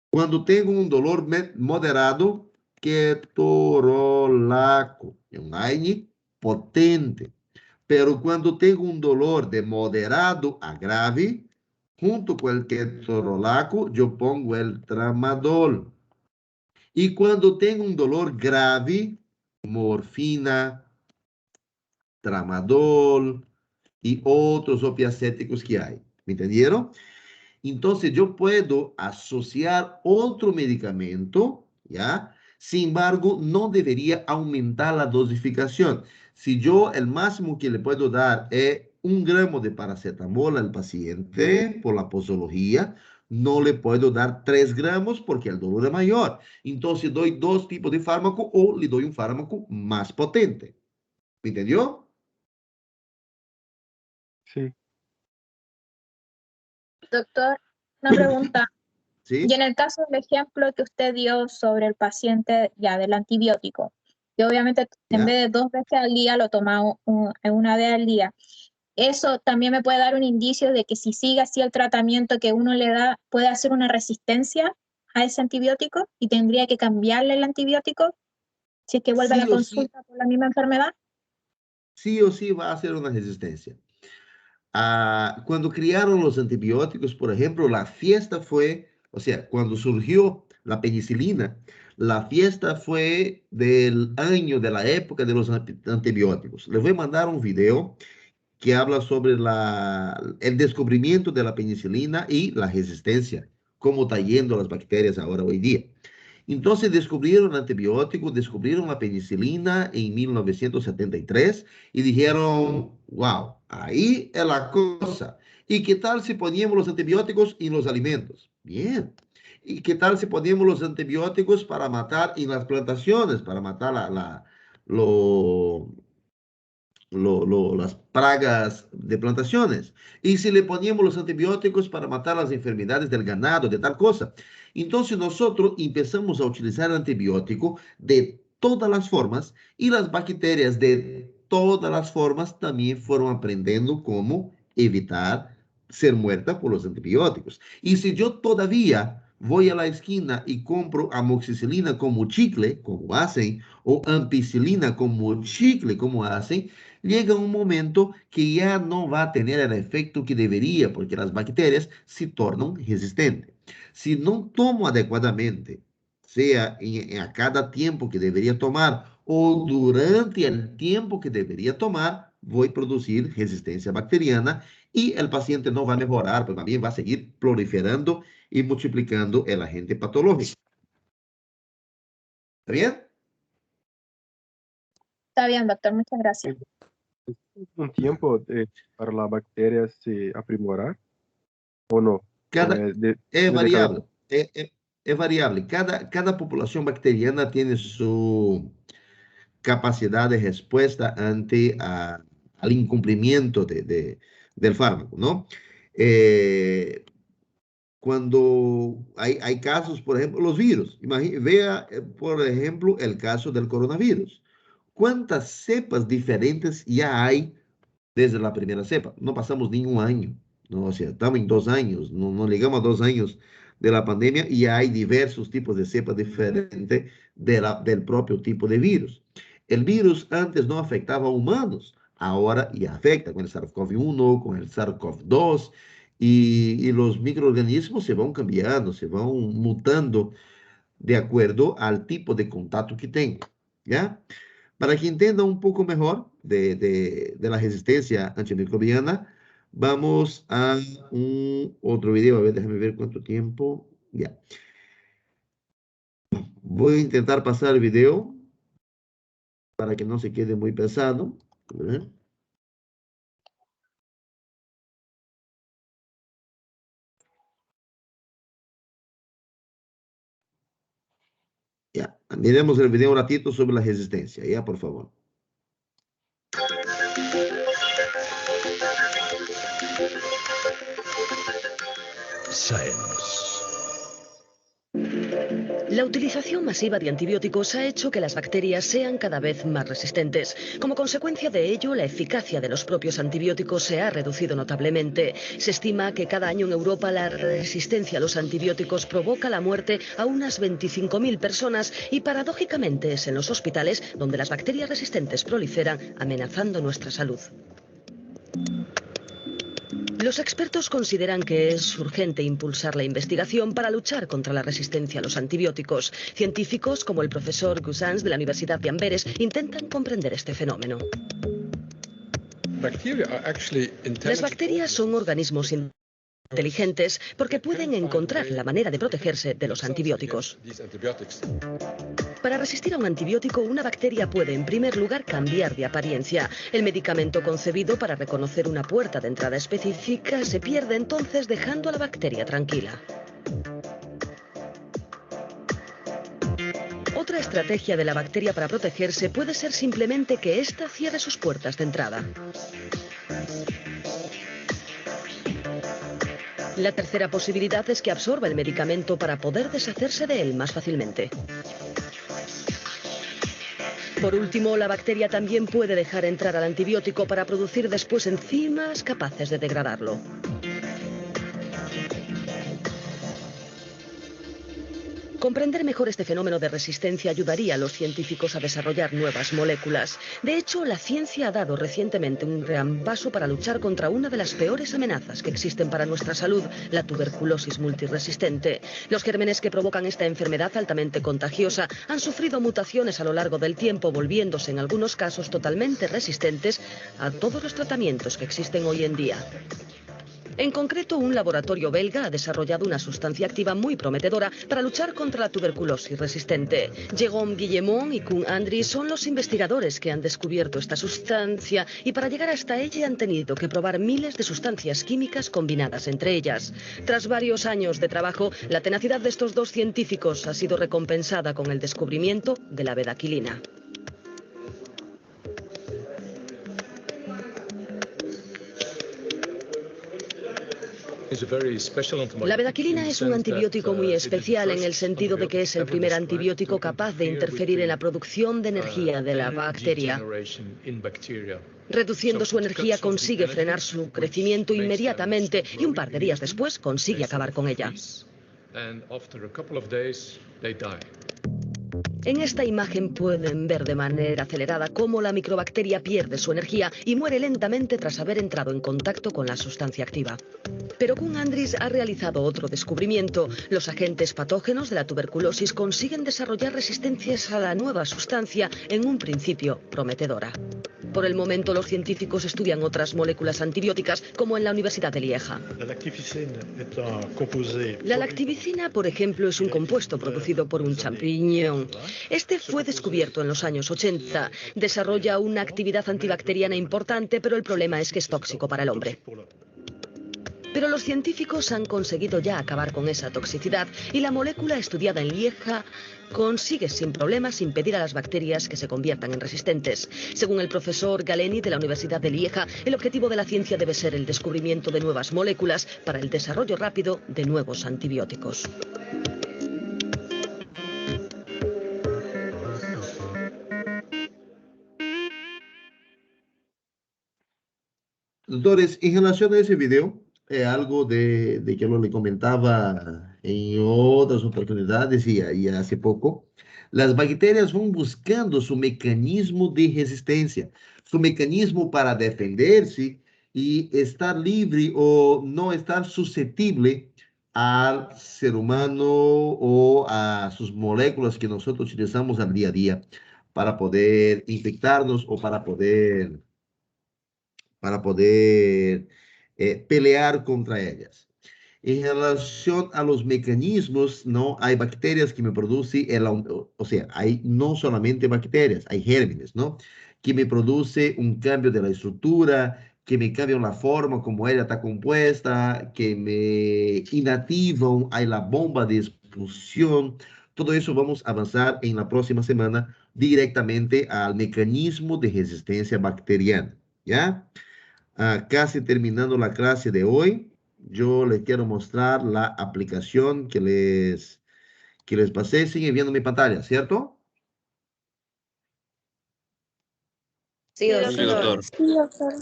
Cuando tengo un dolor moderado, ketorolaco, é um AINE potente. Pero quando tenho um dolor de moderado a grave, junto com o ketorolaco, eu pongo o tramadol. E quando tenho um dolor grave, morfina, tramadol e outros opiacéticos que há. ¿Me entenderam? Então, eu posso associar outro medicamento, ¿ya? Sin embargo, no debería aumentar la dosificación. Si yo el máximo que le puedo dar es 1 gramo de paracetamol al paciente por la posología, no le puedo dar 3 gramos porque el dolor es mayor. Entonces doy 2 tipos de fármaco o le doy un fármaco más potente. ¿Me entendió? Sí. Doctor, una pregunta. ¿Sí? Y en el caso del ejemplo que usted dio sobre el paciente ya del antibiótico, que obviamente en vez de 2 veces al día lo toma una vez al día, eso también me puede dar un indicio de que si sigue así el tratamiento que uno le da, puede hacer una resistencia a ese antibiótico y tendría que cambiarle el antibiótico si es que vuelve a la Sí o sí, consulta por la misma enfermedad. sí o sí va a hacer una resistencia. Cuando criaron los antibióticos, por ejemplo, la fiesta fue, o sea, cuando surgió la penicilina, la fiesta fue del año, de la época de los antibióticos. Les voy a mandar un video que habla sobre el descubrimiento de la penicilina y la resistencia, cómo está yendo las bacterias ahora hoy día. Entonces descubrieron antibióticos, descubrieron la penicilina en 1973 y dijeron, wow, ahí es la cosa. ¿Y qué tal si poníamos los antibióticos en los alimentos? Bien. ¿Y qué tal si poníamos los antibióticos para matar en las plantaciones, para matar las pragas de plantaciones? Y si le poníamos los antibióticos para matar las enfermedades del ganado, de tal cosa. Entonces nosotros empezamos a utilizar antibiótico de todas las formas y las bacterias de todas las formas también fueron aprendiendo cómo evitar ser muertas por los antibióticos. Y si yo todavía voy a la esquina y compro amoxicilina como chicle, como hacen, o ampicilina como chicle, como hacen, llega un momento que ya no va a tener el efecto que debería, porque las bacterias se tornan resistentes. Si no tomo adecuadamente, sea a cada tiempo que debería tomar o durante el tiempo que debería tomar, voy a producir resistencia bacteriana y el paciente no va a mejorar, pues también va a seguir proliferando y multiplicando el agente patológico. ¿Está bien? Está bien, doctor, muchas gracias. Un tiempo para la bacteria se aprimorar. ¿O no? Es Depende variable. Es variable. Cada población bacteriana tiene su capacidad de respuesta ante al incumplimiento del fármaco, ¿no? Cuando hay casos, por ejemplo, los virus. Vea, por ejemplo, el caso del coronavirus. ¿Cuántas cepas diferentes ya hay desde la primera cepa? No pasamos ni un año, ¿no? O sea, estamos en 2 años, no llegamos a 2 años de la pandemia y ya hay diversos tipos de cepas diferentes del propio tipo de virus. El virus antes no afectaba a humanos, ahora ya afecta con el SARS-CoV-1, con el SARS-CoV-2, y los microorganismos se van cambiando, se van mutando de acuerdo al tipo de contacto que tengan, ¿ya? Para que entienda un poco mejor de la resistencia antimicrobiana, vamos a un otro video. A ver, déjame ver cuánto tiempo. Ya. Voy a intentar pasar el video para que no se quede muy pesado. A ver. Ya, miremos el video un ratito sobre la resistencia, ya, por favor. La utilización masiva de antibióticos ha hecho que las bacterias sean cada vez más resistentes. Como consecuencia de ello, la eficacia de los propios antibióticos se ha reducido notablemente. Se estima que cada año en Europa la resistencia a los antibióticos provoca la muerte a unas 25.000 personas y paradójicamente es en los hospitales donde las bacterias resistentes proliferan, amenazando nuestra salud. Los expertos consideran que es urgente impulsar la investigación para luchar contra la resistencia a los antibióticos. Científicos como el profesor Gusans de la Universidad de Amberes intentan comprender este fenómeno. Las bacterias son organismos inteligentes porque pueden encontrar la manera de protegerse de los antibióticos. Para resistir a un antibiótico, una bacteria puede, en primer lugar, cambiar de apariencia. El medicamento concebido para reconocer una puerta de entrada específica se pierde entonces, dejando a la bacteria tranquila. Otra estrategia de la bacteria para protegerse puede ser simplemente que ésta cierre sus puertas de entrada. La tercera posibilidad es que absorba el medicamento para poder deshacerse de él más fácilmente. Por último, la bacteria también puede dejar entrar al antibiótico para producir después enzimas capaces de degradarlo. Comprender mejor este fenómeno de resistencia ayudaría a los científicos a desarrollar nuevas moléculas. De hecho, la ciencia ha dado recientemente un gran paso para luchar contra una de las peores amenazas que existen para nuestra salud, la tuberculosis multiresistente. Los gérmenes que provocan esta enfermedad altamente contagiosa han sufrido mutaciones a lo largo del tiempo, volviéndose en algunos casos totalmente resistentes a todos los tratamientos que existen hoy en día. En concreto, un laboratorio belga ha desarrollado una sustancia activa muy prometedora para luchar contra la tuberculosis resistente. Jérôme Guillemont y Koen Andries son los investigadores que han descubierto esta sustancia y para llegar hasta ella han tenido que probar miles de sustancias químicas combinadas entre ellas. Tras varios años de trabajo, la tenacidad de estos dos científicos ha sido recompensada con el descubrimiento de la bedaquilina. La bedaquilina es un antibiótico muy especial en el sentido de que es el primer antibiótico capaz de interferir en la producción de energía de la bacteria. Reduciendo su energía consigue frenar su crecimiento inmediatamente y un par de días después consigue acabar con ella. En esta imagen pueden ver de manera acelerada cómo la microbacteria pierde su energía y muere lentamente tras haber entrado en contacto con la sustancia activa. Pero Koen Andries ha realizado otro descubrimiento. Los agentes patógenos de la tuberculosis consiguen desarrollar resistencias a la nueva sustancia, en un principio prometedora. Por el momento, los científicos estudian otras moléculas antibióticas, como en la Universidad de Lieja. La lactivicina, por ejemplo, es un compuesto producido por un champiñón. Este fue descubierto en los años 80. Desarrolla una actividad antibacteriana importante, pero el problema es que es tóxico para el hombre. Pero los científicos han conseguido ya acabar con esa toxicidad y la molécula estudiada en Lieja consigue sin problemas impedir a las bacterias que se conviertan en resistentes. Según el profesor Galeni de la Universidad de Lieja, el objetivo de la ciencia debe ser el descubrimiento de nuevas moléculas para el desarrollo rápido de nuevos antibióticos. Doctores, en relación a ese video, algo de que yo le comentaba en otras oportunidades y hace poco, las bacterias van buscando su mecanismo de resistencia, su mecanismo para defenderse y estar libre o no estar susceptible al ser humano o a sus moléculas que nosotros utilizamos al día a día para poder infectarnos o para poder pelear contra ellas. En relación a los mecanismos, ¿no? Hay bacterias que me producen, o sea, hay no solamente bacterias, hay gérmenes, ¿no? Que me produce un cambio de la estructura, que me cambian la forma como ella está compuesta, que me inactivan, hay la bomba de expulsión. Todo eso vamos a avanzar en la próxima semana directamente al mecanismo de resistencia bacteriana, ¿ya? Casi terminando la clase de hoy, yo les quiero mostrar la aplicación que les pasé. Siguen viendo mi pantalla, ¿cierto? Sí, Sí, doctor. Sí, doctor.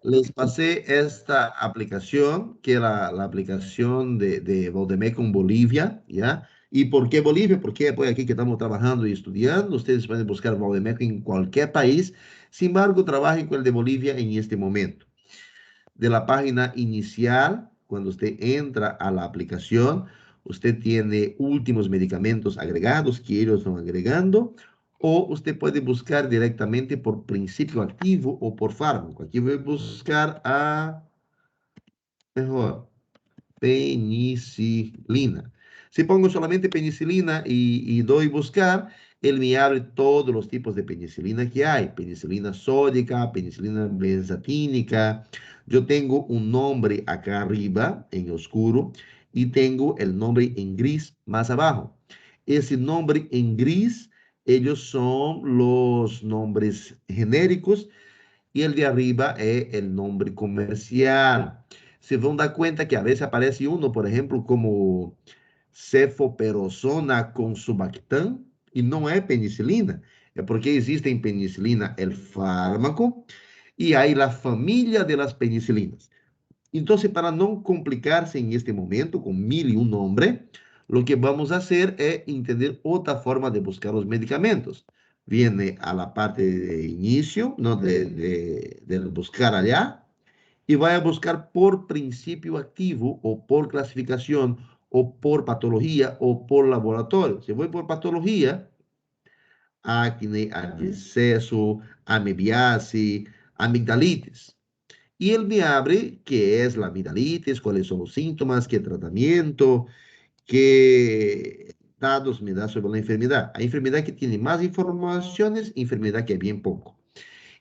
Les pasé esta aplicación, que era la aplicación de Vaudemecum Bolivia, ¿ya? ¿Y por qué Bolivia? Porque pues aquí que estamos trabajando y estudiando, ustedes pueden buscar Vaudemecum en cualquier país, sin embargo, trabajen con el de Bolivia en este momento. De la página inicial, cuando usted entra a la aplicación, usted tiene últimos medicamentos agregados que ellos están agregando, o usted puede buscar directamente por principio activo o por fármaco. Aquí voy a buscar mejor, penicilina. Si pongo solamente penicilina y doy buscar, él me abre todos los tipos de penicilina que hay. Penicilina sódica, penicilina benzatínica. Yo tengo un nombre acá arriba en oscuro y tengo el nombre en gris más abajo. Ese nombre en gris, ellos son los nombres genéricos y el de arriba es el nombre comercial. Se van a dar cuenta que a veces aparece uno, por ejemplo, como cefoperazona con subactam y no es penicilina. Es porque existe en penicilina el fármaco y hay la familia de las penicilinas. Entonces, para no complicarse en este momento con 1001 nombres, lo que vamos a hacer es entender otra forma de buscar los medicamentos. Viene a la parte de inicio, ¿no? de buscar allá, y va a buscar por principio activo o por clasificación o por patología o por laboratorio. Si voy por patología, acné, absceso, amibiasis, amigdalitis. Y él me abre qué es la amigdalitis, cuáles son los síntomas, qué tratamiento, qué datos me da sobre la enfermedad. Hay enfermedad que tiene más informaciones, enfermedad que es bien poco.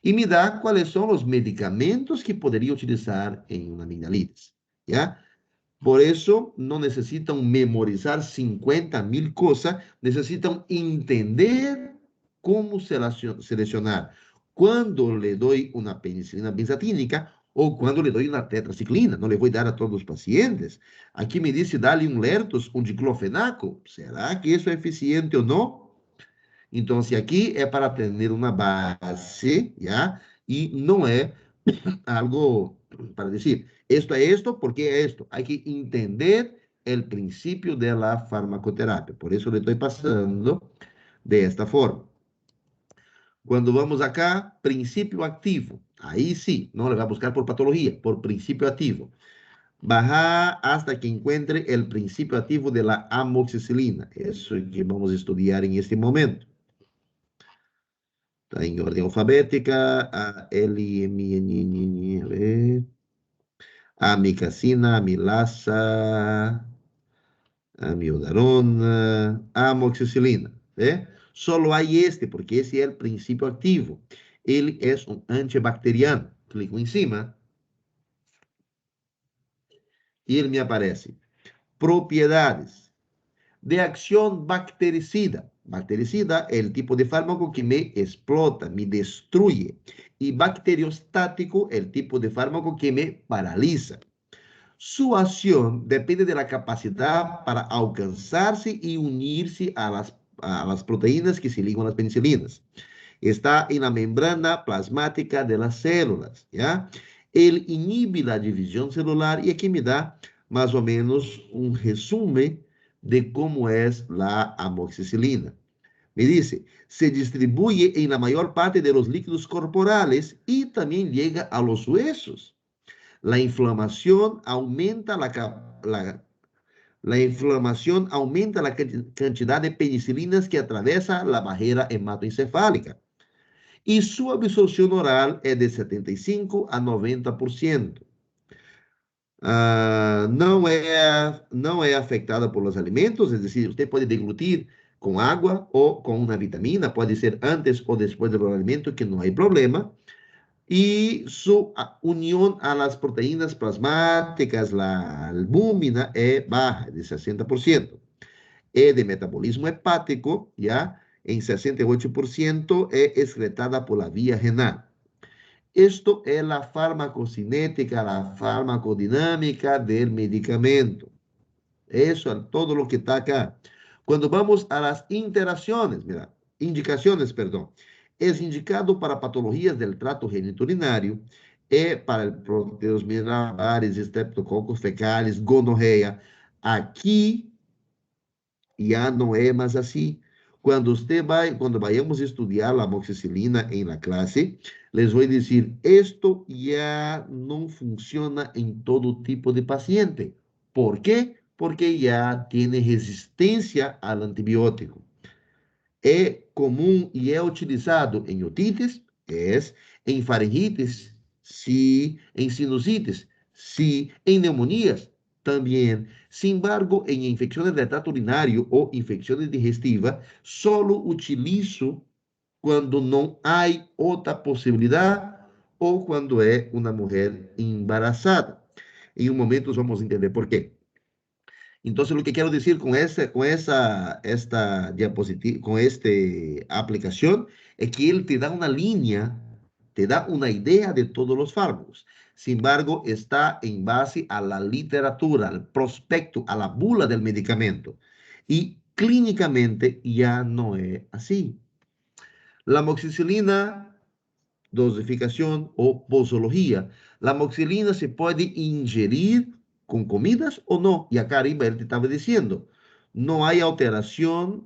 Y me da cuáles son los medicamentos que podría utilizar en una amigdalitis, ¿ya? Por eso no necesitan memorizar 50.000 cosas, necesitan entender cómo seleccionar cuando le doy una penicilina benzatínica o cuando le doy una tetraciclina. No le voy a dar a todos los pacientes. Aquí me dice, dale un Lertos, un diclofenaco. ¿Será que eso es eficiente o no? Entonces, aquí es para tener una base, ¿ya? Y no es algo para decir, esto es esto, ¿por qué es esto? Hay que entender el principio de la farmacoterapia. Por eso le estoy pasando de esta forma. Cuando vamos acá, principio activo. Ahí sí, no le va a buscar por patología, por principio activo. Baja hasta que encuentre el principio activo de la amoxicilina. Eso es que vamos a estudiar en este momento. Está en orden alfabética. A, L, M, N, N, a ver. Amicacina, amilasa, amiodarona, amoxicilina. ¿Ve? Solo hay este, porque ese es el principio activo. Él es un antibacteriano. Clico encima. y él me aparece. Propiedades de acción bactericida. Bactericida es el tipo de fármaco que me explota, me destruye. Y bacteriostático es el tipo de fármaco que me paraliza. Su acción depende de la capacidad para alcanzarse y unirse a las proteínas que se ligan a las penicilinas. Está en la membrana plasmática de las células, ¿ya? Él inhibe la división celular y aquí me da más o menos un resumen de cómo es la amoxicilina. Me dice, se distribuye en la mayor parte de los líquidos corporales y también llega a los huesos. La inflamación aumenta la inflamación aumenta la cantidad de penicilinas que atraviesa la barrera hematoencefálica. Y su absorción oral es de 75 a 90%. No es afectada por los alimentos, es decir, usted puede deglutir con agua o con una vitamina, puede ser antes o después del alimento, que no hay problema. Y su unión a las proteínas plasmáticas, la albúmina, es baja, de 60%. Es de metabolismo hepático, ya, en 68%, es excretada por la vía renal. Esto es la farmacocinética, la farmacodinámica del medicamento. Eso es todo lo que está acá. Cuando vamos a las interacciones, mira, indicaciones, perdón, es indicado para patologías del tracto genitourinario, para el proteus miliares, estreptococos fecales, gonorrea. Aquí ya no es más así. Cuando vayamos a estudiar la amoxicilina en la clase, les voy a decir, esto ya no funciona en todo tipo de paciente. ¿Por qué? Porque ya tiene resistencia al antibiótico. Es común y es utilizado en otitis, en faringitis, sí, en sinusitis, sí, en neumonías, también. Sin embargo, en infecciones del tracto urinario o infecciones digestivas, solo utilizo cuando no hay otra posibilidad o cuando es una mujer embarazada. En un momento vamos a entender por qué. Entonces, lo que quiero decir con esta diapositiva, con esta aplicación, es que él te da una línea, te da una idea de todos los fármacos. Sin embargo, está en base a la literatura, al prospecto, a la bula del medicamento. Y clínicamente ya no es así. La amoxicilina, dosificación o posología. La amoxicilina se puede ingerir con comidas o no. Y acá arriba él te estaba diciendo, no hay alteración,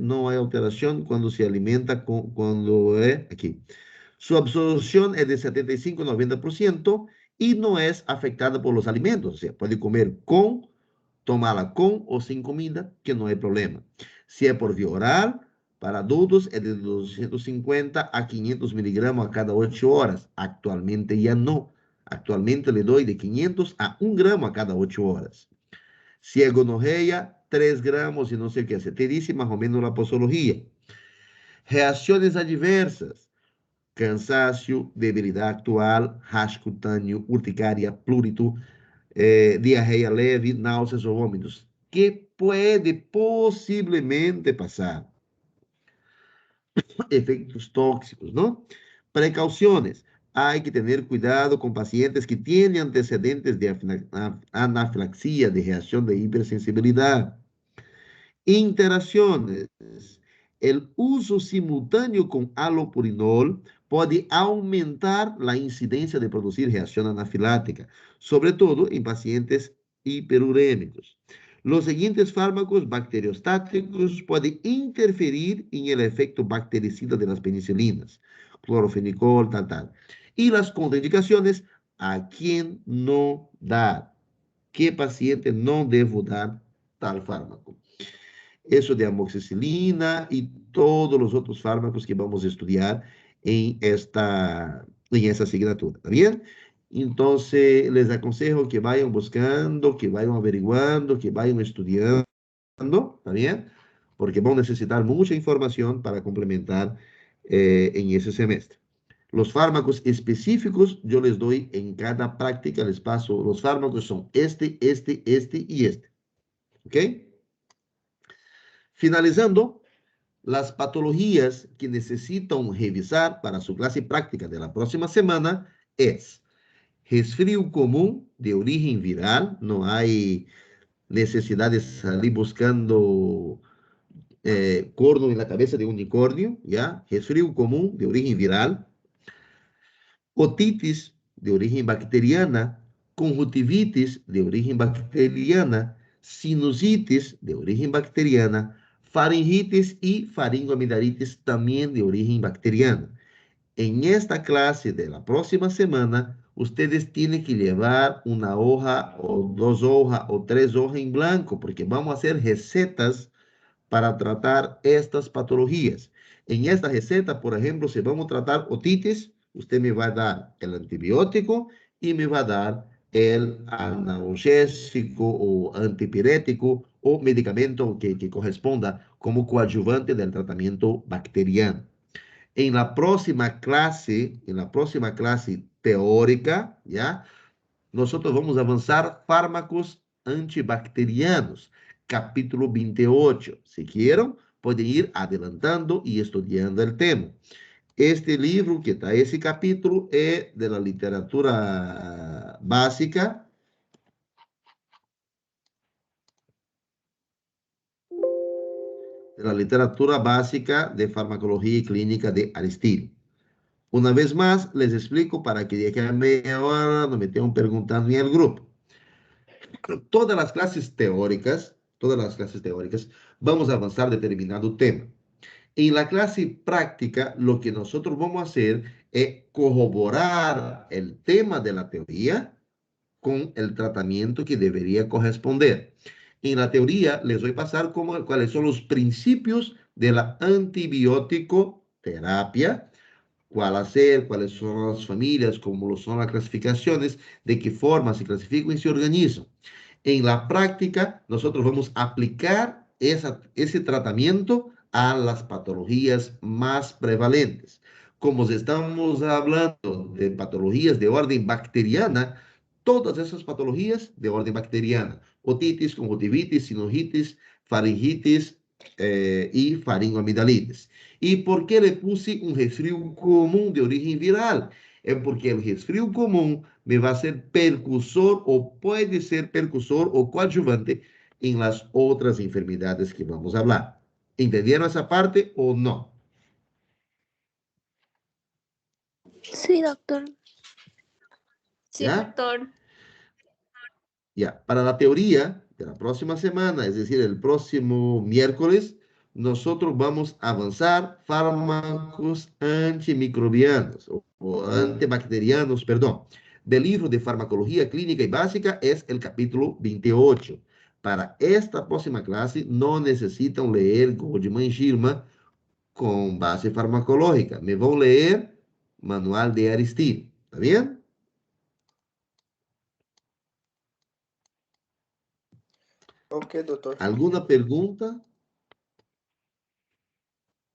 no hay alteración cuando se alimenta cuando es aquí. Su absorción es de 75 a 90% y no es afectada por los alimentos. O sea, puede comer tomarla con o sin comida, que no hay problema. Si es por vía oral, para adultos es de 250 a 500 miligramos a cada 8 horas. Actualmente ya no. Actualmente le doy de 500 a 1 gramo a cada 8 horas. Si es gonorrea, 3 gramos y no sé qué. Se te dice más o menos la posología. Reacciones adversas. Cansancio, debilidad actual, rash cutâneo, urticária, plúrito, diarrea leve, náuseas o vómitos. Que puede posiblemente pasar. Efectos tóxicos, ¿no? Precauciones. Hay que tener cuidado con pacientes que tienen antecedentes de anafilaxia, de reacción de hipersensibilidad. Interacciones. El uso simultáneo con halopurinol puede aumentar la incidencia de producir reacción anafilática, sobre todo en pacientes hiperurémicos. Los siguientes fármacos bacteriostáticos pueden interferir en el efecto bactericida de las penicilinas, clorofenicol, tal. Y las contraindicaciones, a quién no dar, qué paciente no debo dar tal fármaco. Eso de amoxicilina y todos los otros fármacos que vamos a estudiar en esta asignatura, ¿está bien? Entonces, les aconsejo que vayan buscando, que vayan averiguando, que vayan estudiando, ¿está bien? Porque van a necesitar mucha información para complementar en ese semestre. Los fármacos específicos yo les doy en cada práctica, les paso, los fármacos son este y este. ¿Ok? Finalizando, las patologías que necesitan revisar para su clase práctica de la próxima semana es resfrío común de origen viral, no hay necesidad de salir buscando corno en la cabeza de unicornio, ¿ya? Resfrío común de origen viral, otitis de origen bacteriana, conjuntivitis de origen bacteriana, sinusitis de origen bacteriana, faringitis y faringoamidalitis también de origen bacteriana. En esta clase de la próxima semana, ustedes tienen que llevar una hoja o 2 hojas o 3 hojas en blanco, porque vamos a hacer recetas para tratar estas patologías. En esta receta, por ejemplo, si vamos a tratar otitis, usted me va a dar el antibiótico y me va a dar el analgésico o antipirético o medicamento que corresponda como coadjuvante del tratamiento bacteriano. En la próxima clase teórica, ¿ya? Nosotros vamos a avanzar fármacos antibacterianos, capítulo 28. Si quieren, pueden ir adelantando y estudiando el tema. Este libro que está ese capítulo es de la literatura básica. De la literatura básica de farmacología y clínica de Aristide. Una vez más, les explico para que de aquí a media hora no me estén preguntando en el grupo. Todas las clases teóricas, vamos a avanzar determinado tema. En la clase práctica, lo que nosotros vamos a hacer es corroborar el tema de la teoría con el tratamiento que debería corresponder. En la teoría, les voy a pasar cuáles son los principios de la antibiótico terapia, cuál hacer, cuáles son las familias, cómo son las clasificaciones, de qué forma se clasifican y se organizan. En la práctica, nosotros vamos a aplicar ese tratamiento a las patologías más prevalentes. Como estamos hablando de patologías de orden bacteriana, todas esas patologías de orden bacteriana, otitis, conjuntivitis, sinusitis, faringitis y faringoamidalitis. ¿Y por qué le puse un resfrío común de origen viral? Es porque el resfrío común me va a ser percursor o puede ser percursor o coadjuvante en las otras enfermedades que vamos a hablar. ¿Entendieron esa parte o no? Sí, doctor. Sí, ¿Ya? doctor. Ya, para la teoría de la próxima semana, es decir, el próximo miércoles, nosotros vamos a avanzar fármacos antimicrobianos o antibacterianos, perdón. Del libro de farmacología clínica y básica es el capítulo 28. Para esta próxima clase no necesitan leer Goldman y Gilman con base farmacológica. Me van a leer Manual de Aristide. ¿Está bien? Ok, doctor. ¿Alguna pregunta?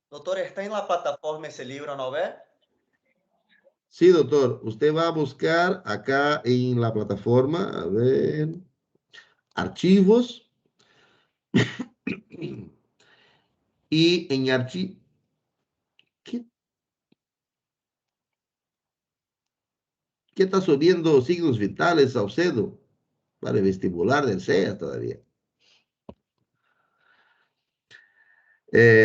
Doctor, ¿está en la plataforma ese libro, no ve? Sí, doctor. Usted va a buscar acá en la plataforma, a ver, archivos. Y en archivos. ¿Qué está subiendo signos vitales, Saucedo? Para el vestibular del CEA todavía.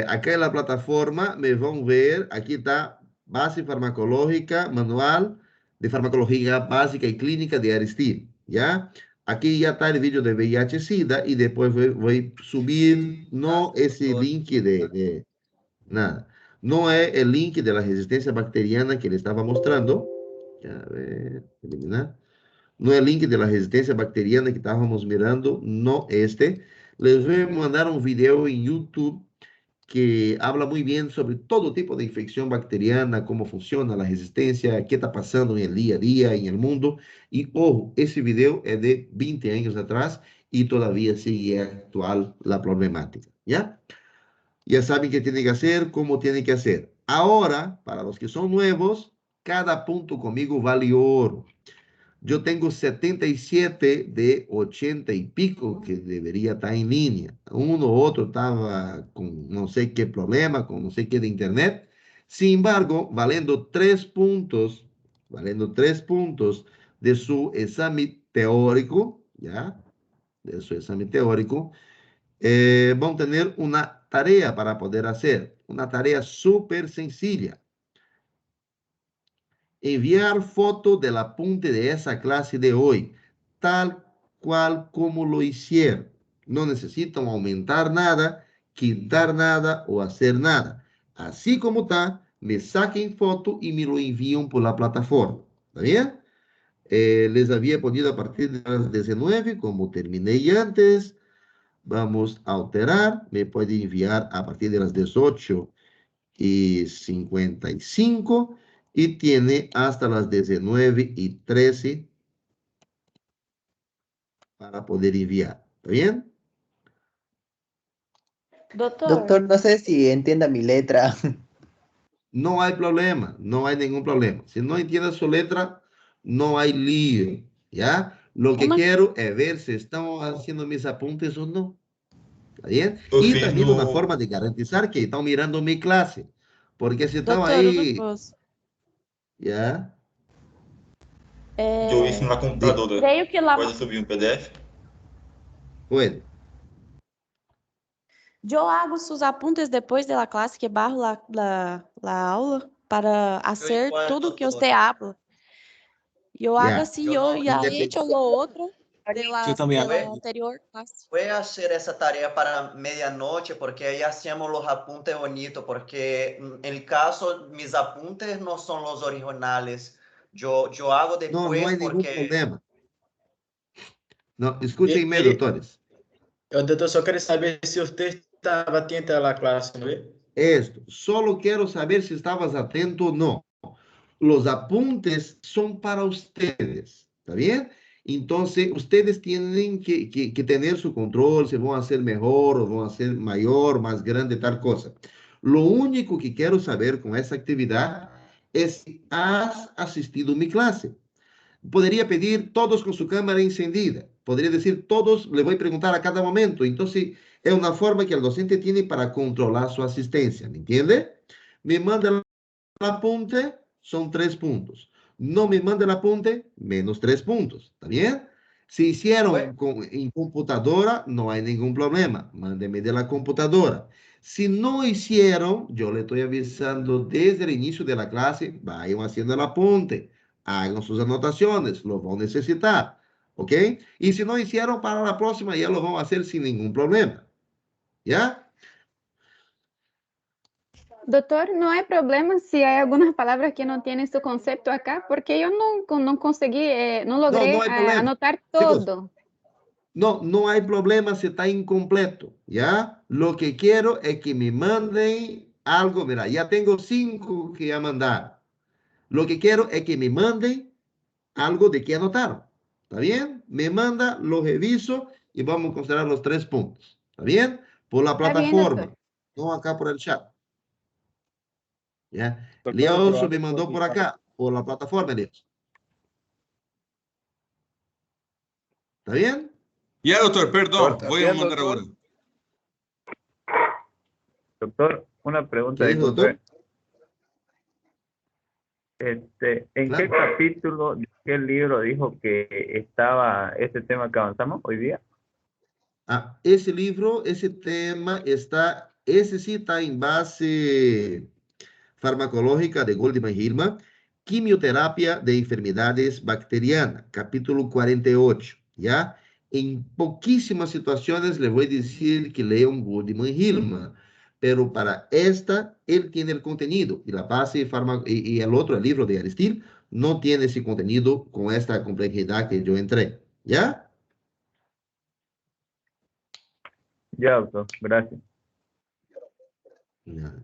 Acá en la plataforma me van a ver, aquí está base farmacológica, manual de farmacología básica y clínica de Aristide, ¿ya? Aquí ya está el vídeo de VIH-Sida y después voy a subir, no ese link nada, no es el link de la resistencia bacteriana que le estaba mostrando. A ver, eliminar. No es el link de la resistencia bacteriana que estábamos mirando, no este. Les voy a mandar un video en YouTube que habla muy bien sobre todo tipo de infección bacteriana, cómo funciona la resistencia, qué está pasando en el día a día, en el mundo. Y, ojo, ese video es de 20 años atrás y todavía sigue actual la problemática, ¿ya? Ya saben qué tienen que hacer, cómo tienen que hacer. Ahora, para los que son nuevos, cada punto conmigo vale oro. Yo tengo 77 de 80 y pico que debería estar en línea. Uno u otro estaba con no sé qué problema, con no sé qué de internet. Sin embargo, valiendo 3 puntos de su examen teórico, ¿ya? De su examen teórico, van a tener una tarea para poder hacer. Una tarea súper sencilla. Enviar foto del apunte de esa clase de hoy, tal cual como lo hicieron. No necesitan aumentar nada, quitar nada o hacer nada. Así como está, me saquen foto y me lo envían por la plataforma. ¿Está bien? Les había ponido a partir de las 19, como terminé antes. Vamos a alterar. Me puede enviar a partir de las 18:55 y tiene hasta las 19:13 para poder enviar. ¿Está bien? Doctor, no sé si entienda mi letra. No hay problema, no hay ningún problema. Si no entiende su letra, no hay lío, ¿ya? Lo que quiero es ver si estamos haciendo mis apuntes o no. ¿Está bien? Y también una forma de garantizar que están mirando mi clase. Porque si están doutor, uma ahí, coisa. ¿ya? Eu hice na computadora. Creio que lá. Pode subir um PDF? Puede. Eu hago sus apuntes depois da classe, que barro la aula, para hacer igual, tudo que doutor. usted habla. Eu hago Ya. assim, eu já he hecho lo outro de la anterior clase. Voy a hacer esa tarea para medianoche porque ahí hacemos los apuntes bonitos, porque en el caso, mis apuntes no son los originales. Yo hago No, después no hay ningún porque... problema. No, escúchenme, doctores. Doutor, só quero saber se você estava atento à classe, não é? Esto, solo quiero saber si estabas atento o no. Los apuntes son para ustedes, ¿está bien? Entonces, ustedes tienen que tener su control, si van a hacer mejor o van a hacer mayor, más grande, tal cosa. Lo único que quiero saber con esa actividad es si has asistido a mi clase. Podría pedir todos con su cámara encendida. Podría decir todos, le voy a preguntar a cada momento. Entonces, es una forma que el docente tiene para controlar su asistencia, ¿me entiende? Me manda el apunte, son 3 puntos. No me manda el apunte, menos 3 puntos. ¿Está bien? Si hicieron en computadora, no hay ningún problema. Mándeme de la computadora. Si no hicieron, yo le estoy avisando desde el inicio de la clase, vayan haciendo el apunte, hagan sus anotaciones, lo van a necesitar. ¿Ok? Y si no hicieron, para la próxima ya lo vamos a hacer sin ningún problema. ¿Ya? Doutor, não é problema se há algumas palavras que não têm seu conceito acá, porque eu não consegui, não logrei No hay problema. anotar Chicos, todo. no hay problema si está incompleto, ¿ya? Lo que quiero es que me manden algo. Mira, ya tengo 5 que ya mandar. Lo que quiero es que me manden algo de que anotaron. ¿Está bien? Me manda, lo reviso y vamos a considerar los 3 puntos. ¿Está bien? Por la Está bien, plataforma, doctor. no acá por el chat. ¿Ya? Doctor, Leoso me mandó por acá, por la plataforma, Leoso. ¿Está bien? Ya, doctor, perdón, Doctor, voy a bien, mandar doctor. ahora. Doctor, una pregunta, ¿Qué dijo, disculpe. doctor? ¿En Claro. qué capítulo, de qué libro dijo que estaba este tema que avanzamos hoy día? Ah, ese libro, ese tema está, ese sí está en base farmacológica de Goldman Hillman, quimioterapia de enfermedades bacterianas, capítulo 48, ¿ya? En poquísimas situaciones le voy a decir que lean Goldman Hillman, pero para esta, él tiene el contenido, y la base y el otro, el libro de Aristide, no tiene ese contenido con esta complejidad que yo entré, ¿ya? Ya, doctor, gracias. Ya.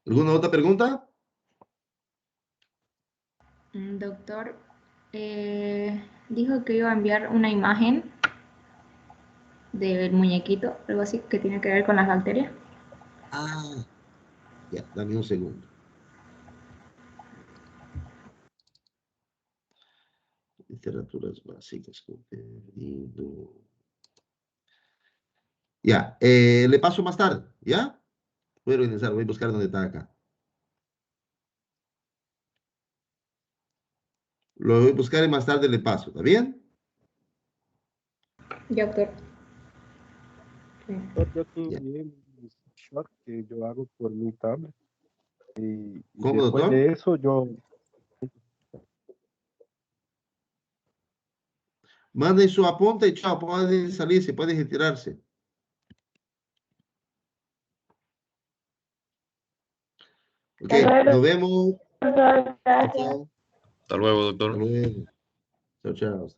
¿Alguna otra pregunta? Doctor, dijo que iba a enviar una imagen del muñequito, algo así que tiene que ver con las bacterias. Ah, ya, dame un segundo. Literaturas básicas. Contenido. Ya, le paso más tarde, ¿ya? Voy a organizar, voy a buscar dónde está acá. Lo voy a buscar y más tarde le paso, ¿está bien? Doctor. Yo te envié mi shot que yo hago por mi tablet. Y ¿Cómo, después doctor? de eso yo... Manden su apunte y chao, pueden salirse, pueden retirarse. Ok, nos vemos. Chao, chao. Hasta luego, doctor. Hasta luego. Chao, chao. Hasta